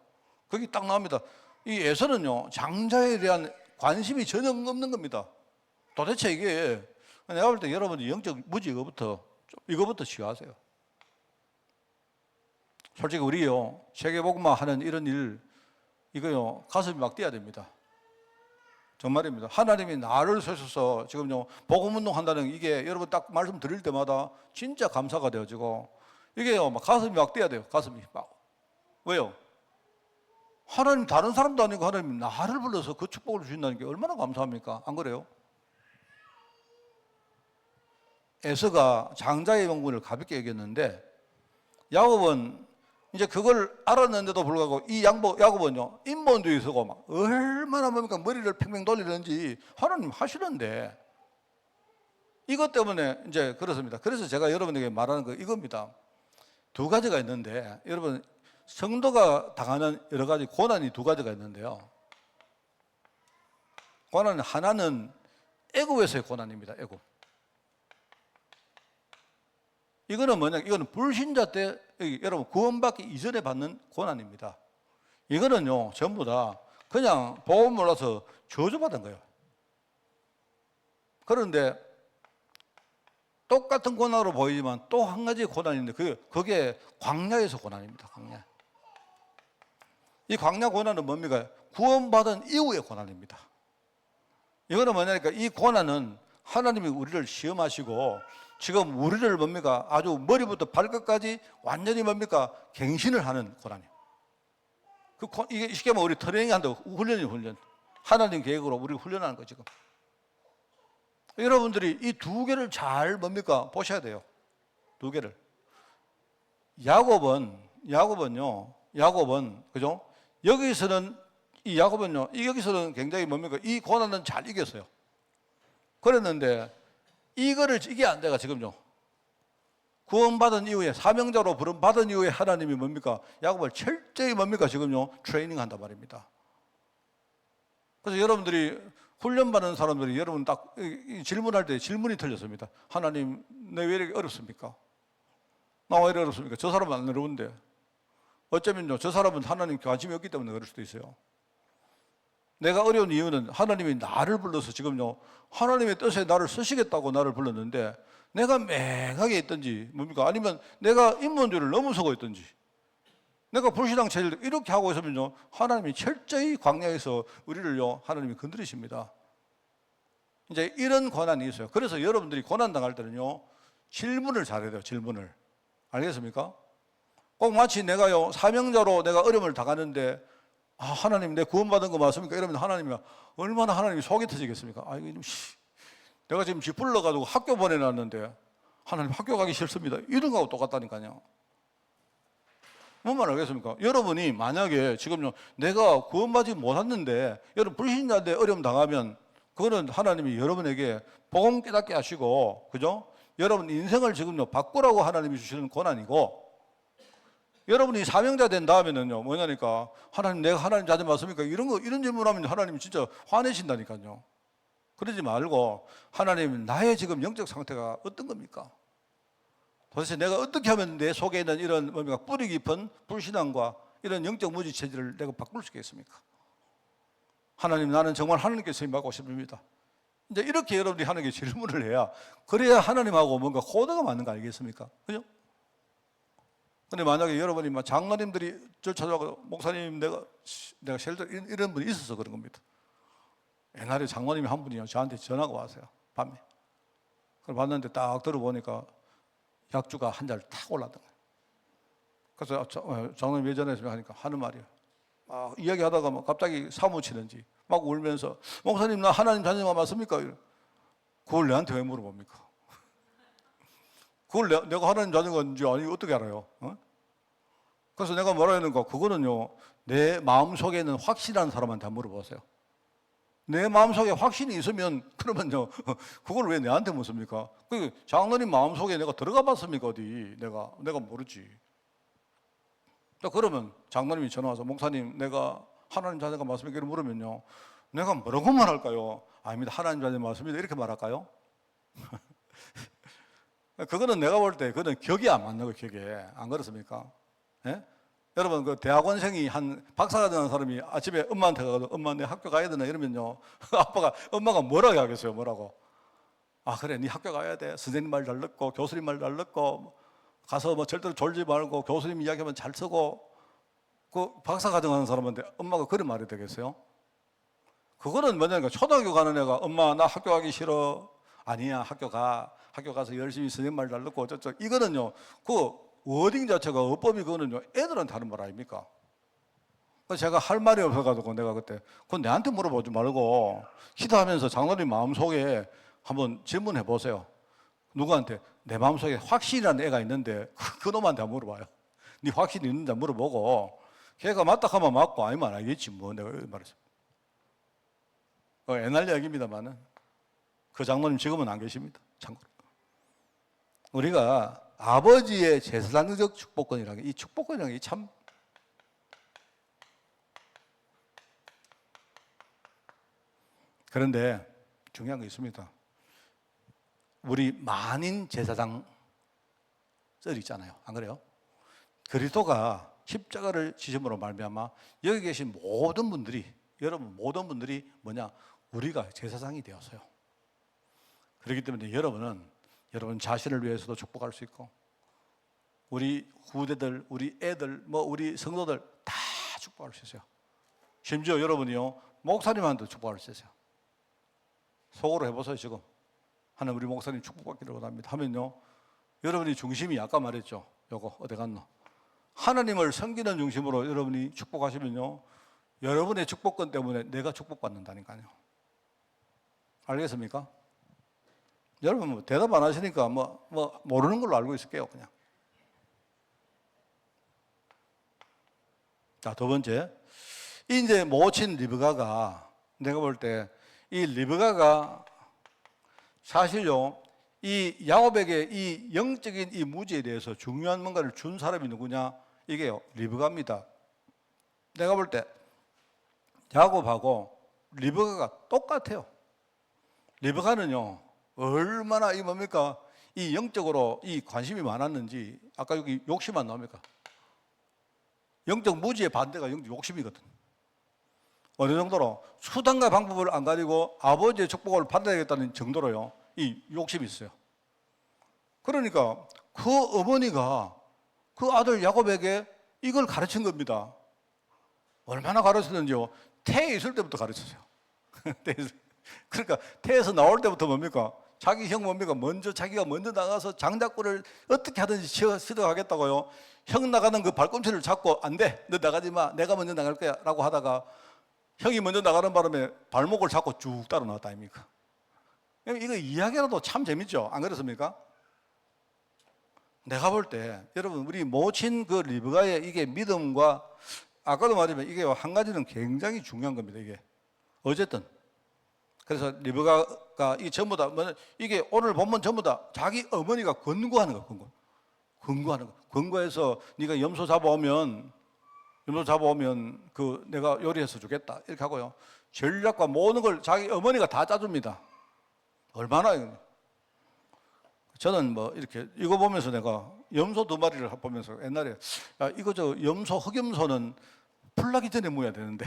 거기 딱 나옵니다. 이 에서는요 장자에 대한 관심이 전혀 없는 겁니다. 도대체 이게 내가 볼 때 여러분이 영적 무지 이거부터 치유하세요. 솔직히 우리요 세계복음화 하는 이런 일 이거요 가슴이 막 뛰어야 됩니다. 정말입니다. 하나님이 나를 쓰셔서 지금요 복음운동 한다는 이게 여러분 딱 말씀 드릴 때마다 진짜 감사가 되어지고 이게요 막 가슴이 막 뛰어야 돼요. 가슴이 막 왜요? 하나님 다른 사람도 아니고 하나님 나를 불러서 그 축복을 주신다는 게 얼마나 감사합니까? 안 그래요? 에서가 장자의 명분을 가볍게 여겼는데 야곱은 이제 그걸 알았는데도 불구하고 이 야곱은요 인본주의 서고 막 얼마나 뭡니까 머리를 팽팽 돌리는지 하나님 하시는데 이것 때문에 이제 그렇습니다. 그래서 제가 여러분에게 말하는 거 이겁니다. 두 가지가 있는데 여러분 성도가 당하는 여러 가지 고난이 두 가지가 있는데요. 고난 하나는 애굽에서의 고난입니다. 애굽. 이거는 뭐냐? 이거는 불신자 때 여러분 구원받기 이전에 받는 고난입니다. 이거는요 전부 다 그냥 복음 몰라서 저주받은 거예요. 그런데 똑같은 고난으로 보이지만 또 한 가지 고난인데 그게 광야에서 고난입니다. 광야. 이 광야 고난은 뭡니까? 구원받은 이후의 고난입니다. 이거는 뭐냐니까 이 고난은 하나님이 우리를 시험하시고 지금 우리를 뭡니까? 아주 머리부터 발끝까지 완전히 뭡니까? 갱신을 하는 고난이에요. 이게 쉽게 말하면 우리 트레이닝 한다고 훈련. 하나님 계획으로 우리를 훈련하는 거 지금. 여러분들이 이 두 개를 잘 뭡니까? 보셔야 돼요. 두 개를. 야곱은요, 그죠? 여기서는 굉장히 뭡니까? 이 고난은 잘 이겼어요. 그랬는데, 이게 안 돼가 지금요. 구원받은 이후에, 사명자로 부름받은 이후에 하나님이 뭡니까? 야곱을 철저히 뭡니까? 지금요, 트레이닝 한단 말입니다. 그래서 여러분들이 훈련받는 사람들이 여러분 딱 질문할 때 질문이 틀렸습니다. 하나님, 내 왜 이렇게 어렵습니까? 나 왜 이렇게 어렵습니까? 저 사람은 안 어려운데. 어쩌면요, 저 사람은 하나님 관심이 없기 때문에 그럴 수도 있어요. 내가 어려운 이유는 하나님이 나를 불러서 지금요, 하나님의 뜻에 나를 쓰시겠다고 나를 불렀는데 내가 맹하게 있든지 뭡니까? 아니면 내가 인본주의를 넘어서고 있든지 내가 불신앙 체질 이렇게 하고 있으면요, 하나님이 철저히 광야에서 우리를요, 하나님이 건드리십니다. 이제 이런 고난이 있어요. 그래서 여러분들이 고난 당할 때는요, 질문을 잘해야 돼요. 질문을. 알겠습니까? 꼭 마치 내가요, 사명자로 내가 어려움을 당하는데, 아, 하나님 내 구원받은 거 맞습니까? 이러면 하나님이 얼마나 하나님이 속이 터지겠습니까? 아, 이거 내가 지금 집 불러가지고 학교 보내놨는데 하나님 학교 가기 싫습니다. 이런 거하고 똑같다니까요. 뭔 말 알겠습니까? 여러분이 만약에 지금요, 내가 구원받지 못했는데 여러분 불신자인데 어려움 당하면 그거는 하나님이 여러분에게 복음 깨닫게 하시고, 그죠? 여러분 인생을 지금요 바꾸라고 하나님이 주시는 고난이고, 여러분이 사명자 된 다음에는요 뭐냐니까, 하나님 내가 하나님 자녀 맞습니까? 이런 질문하면 하나님이 진짜 화내신다니까요. 그러지 말고, 하나님 나의 지금 영적 상태가 어떤 겁니까? 도대체 내가 어떻게 하면 내 속에 있는 이런 뭡니까 뿌리 깊은 불신앙과 이런 영적 무지 체질을 내가 바꿀 수 있겠습니까? 하나님 나는 정말 하나님께 쓰임 받고 싶습니다. 이제 이렇게 여러분들이 하는 게 질문을 해야, 그래야 하나님하고 뭔가 코드가 맞는 거 아니겠습니까? 그죠? 근데 만약에 여러분이 막 장로님들이 저 찾아가고, 목사님 내가 쉘터 이런 분이 있어서 그런 겁니다. 옛날에 장로님이 한 분이요 저한테 전화가 왔어요. 밤에. 그걸 봤는데 딱 들어보니까 약주가 한 잔 탁 올랐던 거예요. 그래서 장로님 왜 전화했습니까? 하니까 하는 말이에요. 막 이야기하다가 막 갑자기 사무치는지 막 울면서, 목사님 나 하나님 자녀가 맞습니까? 그걸 내한테 왜 물어봅니까? 그걸 내가 하나님 자녀인지 아니 어떻게 알아요? 어? 그래서 내가 뭐라 했는가? 그거는요 내 마음속에 있는 확신한 사람한테 물어보세요. 내 마음속에 확신이 있으면 그러면요 그걸 왜 내한테 묻습니까? 그 장로님 마음속에 내가 들어가 봤습니까? 어디 내가 모르지. 그러면 장로님이 전화 와서, 목사님 내가 하나님 자녀가 맞습니까? 이렇게 물으면요 내가 뭐라고 말할까요? 아닙니다, 하나님 자녀 맞습니다, 이렇게 말할까요? 그거는 내가 볼 때 그거는 격이 안 맞는 거예요. 격에. 안 그렇습니까? 예? 여러분 그 대학원생이 한 박사가 되는 사람이 아침에 엄마한테 가서 엄마 내 학교 가야 되나 이러면요 엄마가 뭐라고 하겠어요? 뭐라고? 아 그래 네 학교 가야 돼, 선생님 말 잘 듣고 교수님 말 잘 듣고 가서 뭐 절대로 졸지 말고 교수님 이야기하면 잘 쓰고. 그 박사 과정 하는 사람한테 엄마가 그런 말이 되겠어요? 그거는 뭐냐니까, 초등학교 가는 애가 엄마 나 학교 가기 싫어. 아니야 학교 가서 열심히 선생님 말 잘 듣고 어쩌고. 이거는요 그 워딩 자체가 어법이, 그거는요 애들한테 하는 말 아닙니까? 그래서 제가 할 말이 없어가지고 내가 그때 그건 내한테 물어보지 말고 기도하면서 장로님 마음속에 한번 질문해 보세요. 누구한테? 내 마음속에 확신이라는 애가 있는데 그 놈한테 한번 물어봐요. 네 확신이 있는지 물어보고, 걔가 맞다 하면 맞고 아니면 안 알겠지 뭐. 내가 말했어. 옛날 이야기입니다만은 그 장로님 지금은 안 계십니다. 참고로. 우리가 아버지의 제사장적 축복권이라는 게, 이 축복권이라는 게 참 그런데 중요한 거 있습니다. 우리 만인 제사장 썰 있잖아요. 안 그래요? 그리스도가 십자가를 지심으로 말미암아 여기 계신 모든 분들이, 여러분 모든 분들이 뭐냐? 우리가 제사장이 되었어요. 그렇기 때문에 여러분 자신을 위해서도 축복할 수 있고, 우리 후대들, 우리 애들, 우리 성도들 다 축복할 수 있어요. 심지어 여러분이요 목사님한테도 축복할 수 있어요. 속으로 해보세요. 지금 하나님 우리 목사님 축복받기를 원합니다 하면요, 여러분이 중심이 아까 말했죠. 요거 어디 갔노? 하나님을 섬기는 중심으로 여러분이 축복하시면요, 여러분의 축복권 때문에 내가 축복받는다니까요. 알겠습니까? 여러분 뭐 대답 안 하시니까 모르는 걸로 알고 있을게요. 그냥. 자, 두 번째, 이제 모친 리브가가, 내가 볼 때 이 리브가가 사실요 이 야곱에게 이 영적인 이 무지에 대해서 중요한 뭔가를 준 사람이 누구냐? 이게요 리브가입니다. 내가 볼 때 야곱하고 리브가가 똑같아요. 리브가는요 얼마나 이 뭡니까 이 영적으로 이 관심이 많았는지, 아까 여기 욕심 안 나옵니까? 영적 무지의 반대가 영적 욕심이거든. 어느 정도로 수단과 방법을 안 가지고 아버지의 축복을 받아야겠다는 정도로요 이 욕심이 있어요. 그러니까 그 어머니가 그 아들 야곱에게 이걸 가르친 겁니다. 얼마나 가르쳤는지요? 태에 있을 때부터 가르쳤어요. 그러니까 태에서 나올 때부터 뭡니까? 자기 형 뭡니까? 자기가 먼저 나가서 장작불을 어떻게 하든지 시도하겠다고요. 형 나가는 그 발꿈치를 잡고 안 돼, 너 나가지 마, 내가 먼저 나갈 거야 라고 하다가 형이 먼저 나가는 바람에 발목을 잡고 쭉 따라 나왔다 아닙니까? 이거 이야기라도 참 재밌죠? 안 그렇습니까? 내가 볼 때 여러분, 우리 모친 그 리브가의 이게 믿음과, 아까도 말했지만 이게 한 가지는 굉장히 중요한 겁니다. 이게 어쨌든 그래서 리브가가 이 전부 다 이게 오늘 본문 전부 다 자기 어머니가 권고하는 거, 권고하는 거. 권고해서 네가 염소 잡아오면 그 내가 요리해서 주겠다 이렇게 하고요. 전략과 모든 걸 자기 어머니가 다 짜줍니다. 얼마나. 저는 뭐 이렇게 이거 보면서 내가 염소 2마리를 보면서 옛날에 이거 염소, 흑염소는 풀나기 전에 모여야 되는데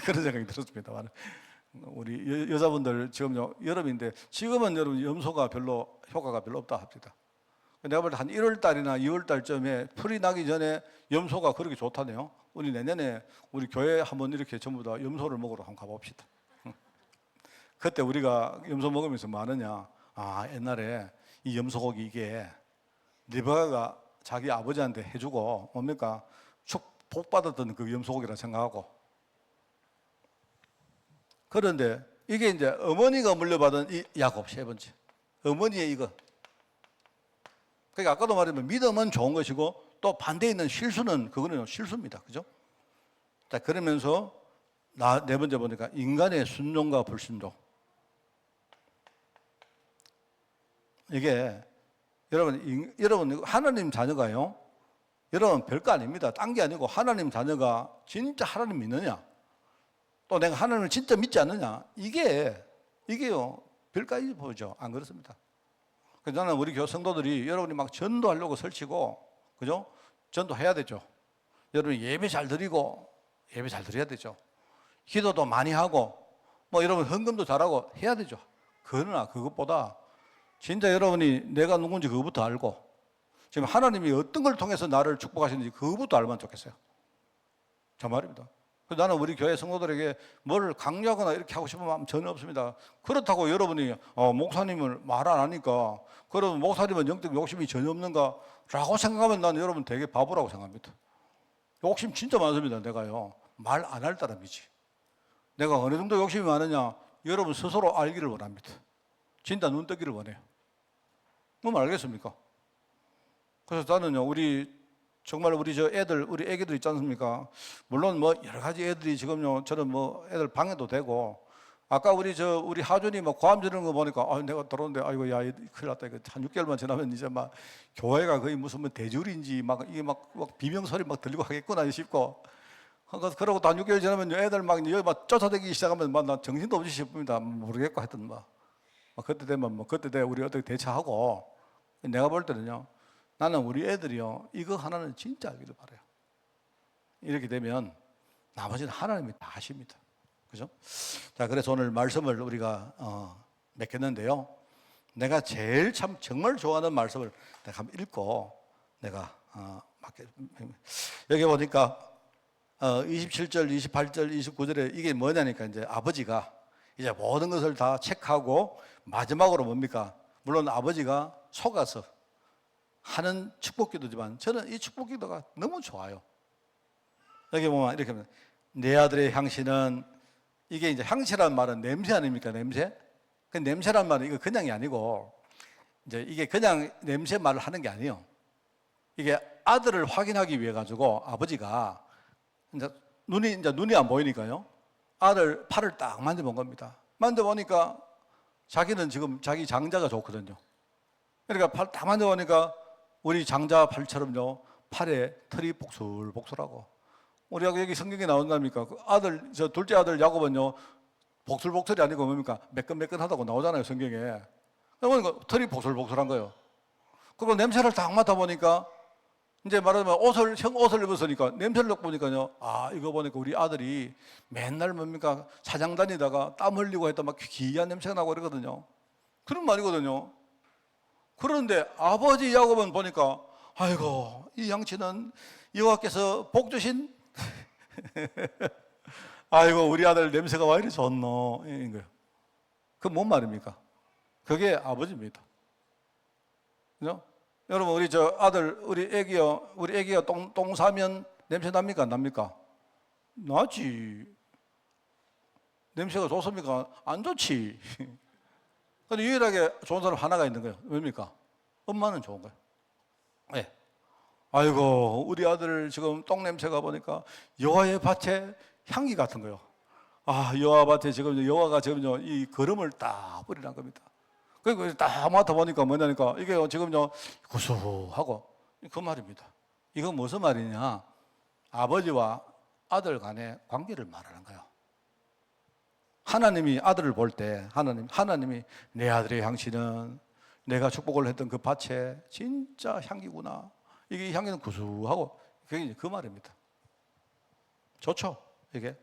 그런 생각이 들었습니다. 우리 여자분들 지금 여름인데 지금은 여러분 염소가 별로 효과가 별로 없다 합니다. 내가 볼 때 한 1월 달이나 2월 달쯤에 풀이 나기 전에 염소가 그렇게 좋다네요. 우리 내년에 우리 교회 한번 이렇게 전부 다 염소를 먹으러 한번 가봅시다. 그때 우리가 염소 먹으면서 뭐 하느냐? 옛날에 이 염소고기 이게 리브가가 자기 아버지한테 해주고 뭡니까? 복 받았던 그 염소고기라 생각하고. 그런데 이게 이제 어머니가 물려받은 이 야곱 3번째. 어머니의 이거. 그러니까 아까도 말했지만 믿음은 좋은 것이고 또 반대에 있는 실수는 그거는 실수입니다. 그죠? 자, 그러면서 4번째 보니까 인간의 순종과 불순종. 이게 여러분 하나님 자녀가요. 여러분 별거 아닙니다. 딴 게 아니고 하나님 자녀가 진짜 하나님 믿느냐? 또 내가 하나님을 진짜 믿지 않느냐? 이게요. 별까지 보죠. 안 그렇습니다. 그래서 저는 우리 교회 성도들이 여러분이 막 전도하려고 설치고, 그죠? 전도해야 되죠. 여러분 예배 잘 드리고, 예배 잘 드려야 되죠. 기도도 많이 하고, 뭐 여러분 헌금도 잘하고 해야 되죠. 그러나 그것보다 진짜 여러분이 내가 누군지 그것부터 알고, 지금 하나님이 어떤 걸 통해서 나를 축복하시는지 그것부터 알면 좋겠어요. 정말입니다. 나는 우리 교회 성도들에게 뭘 강요하거나 이렇게 하고 싶은 마음 전혀 없습니다. 그렇다고 여러분이 목사님을 말 안 하니까 그러면 목사님은 영적 욕심이 전혀 없는가 라고 생각하면 나는 여러분 되게 바보라고 생각합니다. 욕심 진짜 많습니다. 내가요. 말 안 할 사람이지. 내가 어느 정도 욕심이 많으냐 여러분 스스로 알기를 원합니다. 진짜 눈 뜨기를 원해요. 뭐 알겠습니까? 그래서 나는요, 정말 우리 애기들 있지 않습니까? 물론 뭐 여러 가지 애들이 지금요, 저는 뭐 애들 방해도 되고, 아까 우리 하준이 뭐 고함 지르는 거 보니까, 내가 들어오는데, 아이고, 야, 큰일 났다. 이거 한 6개월만 지나면 이제 막 교회가 거의 무슨 뭐 대줄인지 이게 막 비명소리 막 들리고 하겠구나 싶고, 그러고 또 한 6개월 지나면 애들 여기 막 쫓아다니기 시작하면 나 정신도 없이 싶습니다. 모르겠고 하여튼 그때 되면 그때 우리 어떻게 대처하고, 내가 볼 때는요, 나는 우리 애들이요, 이거 하나는 진짜 알기를 바라요. 이렇게 되면 나머지는 하나님이 다 하십니다. 그죠? 자, 그래서 오늘 말씀을 우리가 맺겠는데요. 내가 제일 참 정말 좋아하는 말씀을 내가 한번 읽고 내가 여기 보니까 27절, 28절, 29절에 이게 뭐냐니까 이제 아버지가 이제 모든 것을 다 체크하고 마지막으로 뭡니까? 물론 아버지가 속아서 하는 축복기도지만 저는 이 축복기도가 너무 좋아요. 여기 보면 이렇게 하면 내 아들의 향신은, 이게 이제 향시라는 말은 냄새 아닙니까? 냄새? 그 냄새란 말은 이거 그냥이 아니고 이제 이게 그냥 냄새 말을 하는 게 아니에요. 이게 아들을 확인하기 위해 가지고 아버지가 이제 눈이 안 보이니까요. 아들 팔을 딱 만져본 겁니다. 만져보니까 자기는 지금 자기 장자가 좋거든요. 그러니까 팔 딱 만져보니까 우리 장자 팔처럼요, 팔에 털이 복술복술하고. 우리가 여기 성경에 나온답니까? 그 둘째 아들 야곱은요, 복술복술이 아니고 뭡니까? 매끈매끈하다고 나오잖아요, 성경에. 그러니까 털이 복술복술한 거예요. 그리고 냄새를 딱 맡아보니까, 이제 말하자면 형 옷을 입었으니까 냄새를 보니까요, 이거 보니까 우리 아들이 맨날 뭡니까? 사장 다니다가 땀 흘리고 했다 막 기이한 냄새가 나고 그러거든요. 그런 말이거든요. 그런데 아버지 야곱은 보니까, 아이고, 이 양치는 여호와께서 복 주신 아이고, 우리 아들 냄새가 왜 이리 좋노? 이런 거예요. 그 뭔 말입니까? 그게 아버지입니다. 그죠? 여러분, 우리 저 아들, 우리 애기가 똥 싸면 냄새 납니까? 안 납니까? 나지. 냄새가 좋습니까? 안 좋지. 근데 유일하게 좋은 사람 하나가 있는 거예요. 왜입니까? 엄마는 좋은 거예요. 네. 아이고, 우리 아들 지금 똥 냄새가 보니까 여호와의 밭에 향기 같은 거예요. 아, 여호와 밭에 지금 여호와가 지금요 이 거름을 딱 뿌리란 겁니다. 그리고 딱 맡아 보니까 뭐냐니까 이게 지금요 구수하고 그 말입니다. 이건 무슨 말이냐? 아버지와 아들 간의 관계를 말하는 거예요. 하나님이 아들을 볼 때 하나님이 내 아들의 향기는 내가 축복을 했던 그 밭에 진짜 향기구나. 이게 향기는 구수하고 그게 그 말입니다. 좋죠? 이게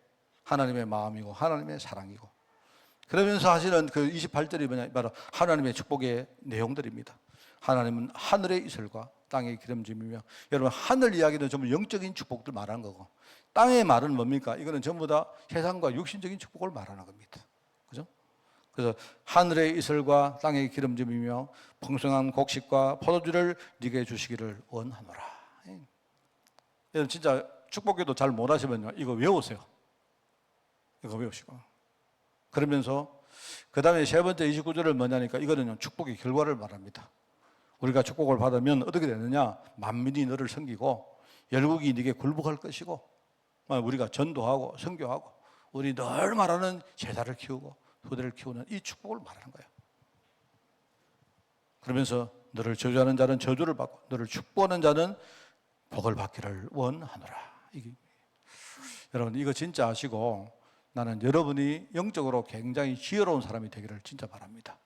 하나님의 마음이고 하나님의 사랑이고. 그러면서 하시는 그 28절이 뭐냐? 바로 하나님의 축복의 내용들입니다. 하나님은 하늘의 이슬과 땅의 기름짐이며, 여러분 하늘 이야기는 전부 영적인 축복들 말하는 거고, 땅의 말은 뭡니까? 이거는 전부 다 세상과 육신적인 축복을 말하는 겁니다. 그죠? 그래서 하늘의 이슬과 땅의 기름짐이며 풍성한 곡식과 포도주를 네게 주시기를 원하노라. 여러분 진짜 축복기도 잘 못하시면요 이거 외우세요. 이거 외우시고 그러면서 그 다음에 세 번째 29절을 뭐냐니까 이거는 축복의 결과를 말합니다. 우리가 축복을 받으면 어떻게 되느냐? 만민이 너를 섬기고 열국이 네게 굴복할 것이고, 우리가 전도하고 선교하고 우리 늘 말하는 제자를 키우고 후대를 키우는 이 축복을 말하는 거예요. 그러면서 너를 저주하는 자는 저주를 받고 너를 축복하는 자는 복을 받기를 원하노라. 여러분 이거 진짜 아시고 나는 여러분이 영적으로 굉장히 지혜로운 사람이 되기를 진짜 바랍니다.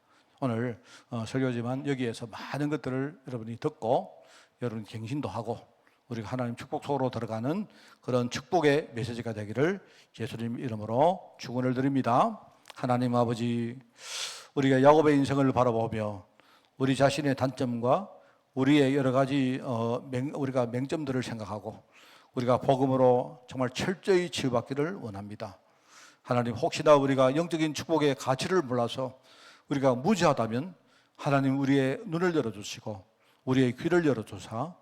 오늘 설교지만 여기에서 많은 것들을 여러분이 듣고 여러분 갱신도 하고 우리가 하나님 축복 속으로 들어가는 그런 축복의 메시지가 되기를 예수님 이름으로 축원을 드립니다. 하나님 아버지, 우리가 야곱의 인생을 바라보며 우리 자신의 단점과 우리의 여러 가지 우리가 맹점들을 생각하고 우리가 복음으로 정말 철저히 치유받기를 원합니다. 하나님, 혹시나 우리가 영적인 축복의 가치를 몰라서 우리가 무지하다면 하나님 우리의 눈을 열어주시고 우리의 귀를 열어주사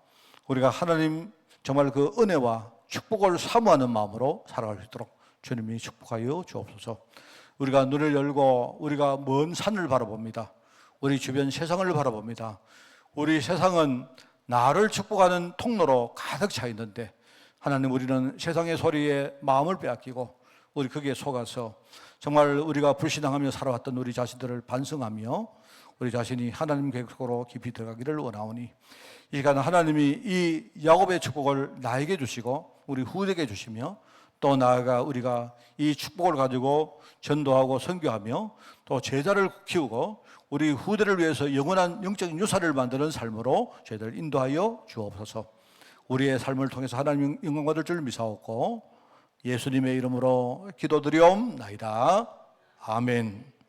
우리가 하나님 정말 그 은혜와 축복을 사모하는 마음으로 살아갈 수 있도록 주님이 축복하여 주옵소서. 우리가 눈을 열고 우리가 먼 산을 바라봅니다. 우리 주변 세상을 바라봅니다. 우리 세상은 나를 축복하는 통로로 가득 차 있는데 하나님, 우리는 세상의 소리에 마음을 빼앗기고 우리 거기에 속아서 정말 우리가 불신앙하며 살아왔던 우리 자신들을 반성하며 우리 자신이 하나님 계획 속으로 깊이 들어가기를 원하오니 이 시간 하나님이 이 야곱의 축복을 나에게 주시고 우리 후대에게 주시며 또 나아가 우리가 이 축복을 가지고 전도하고 선교하며 또 제자를 키우고 우리 후대를 위해서 영원한 영적인 유산을 만드는 삶으로 저희들 인도하여 주옵소서. 우리의 삶을 통해서 하나님 영광 받을 줄 믿사옵고 예수님의 이름으로 기도드리옵나이다. 아멘.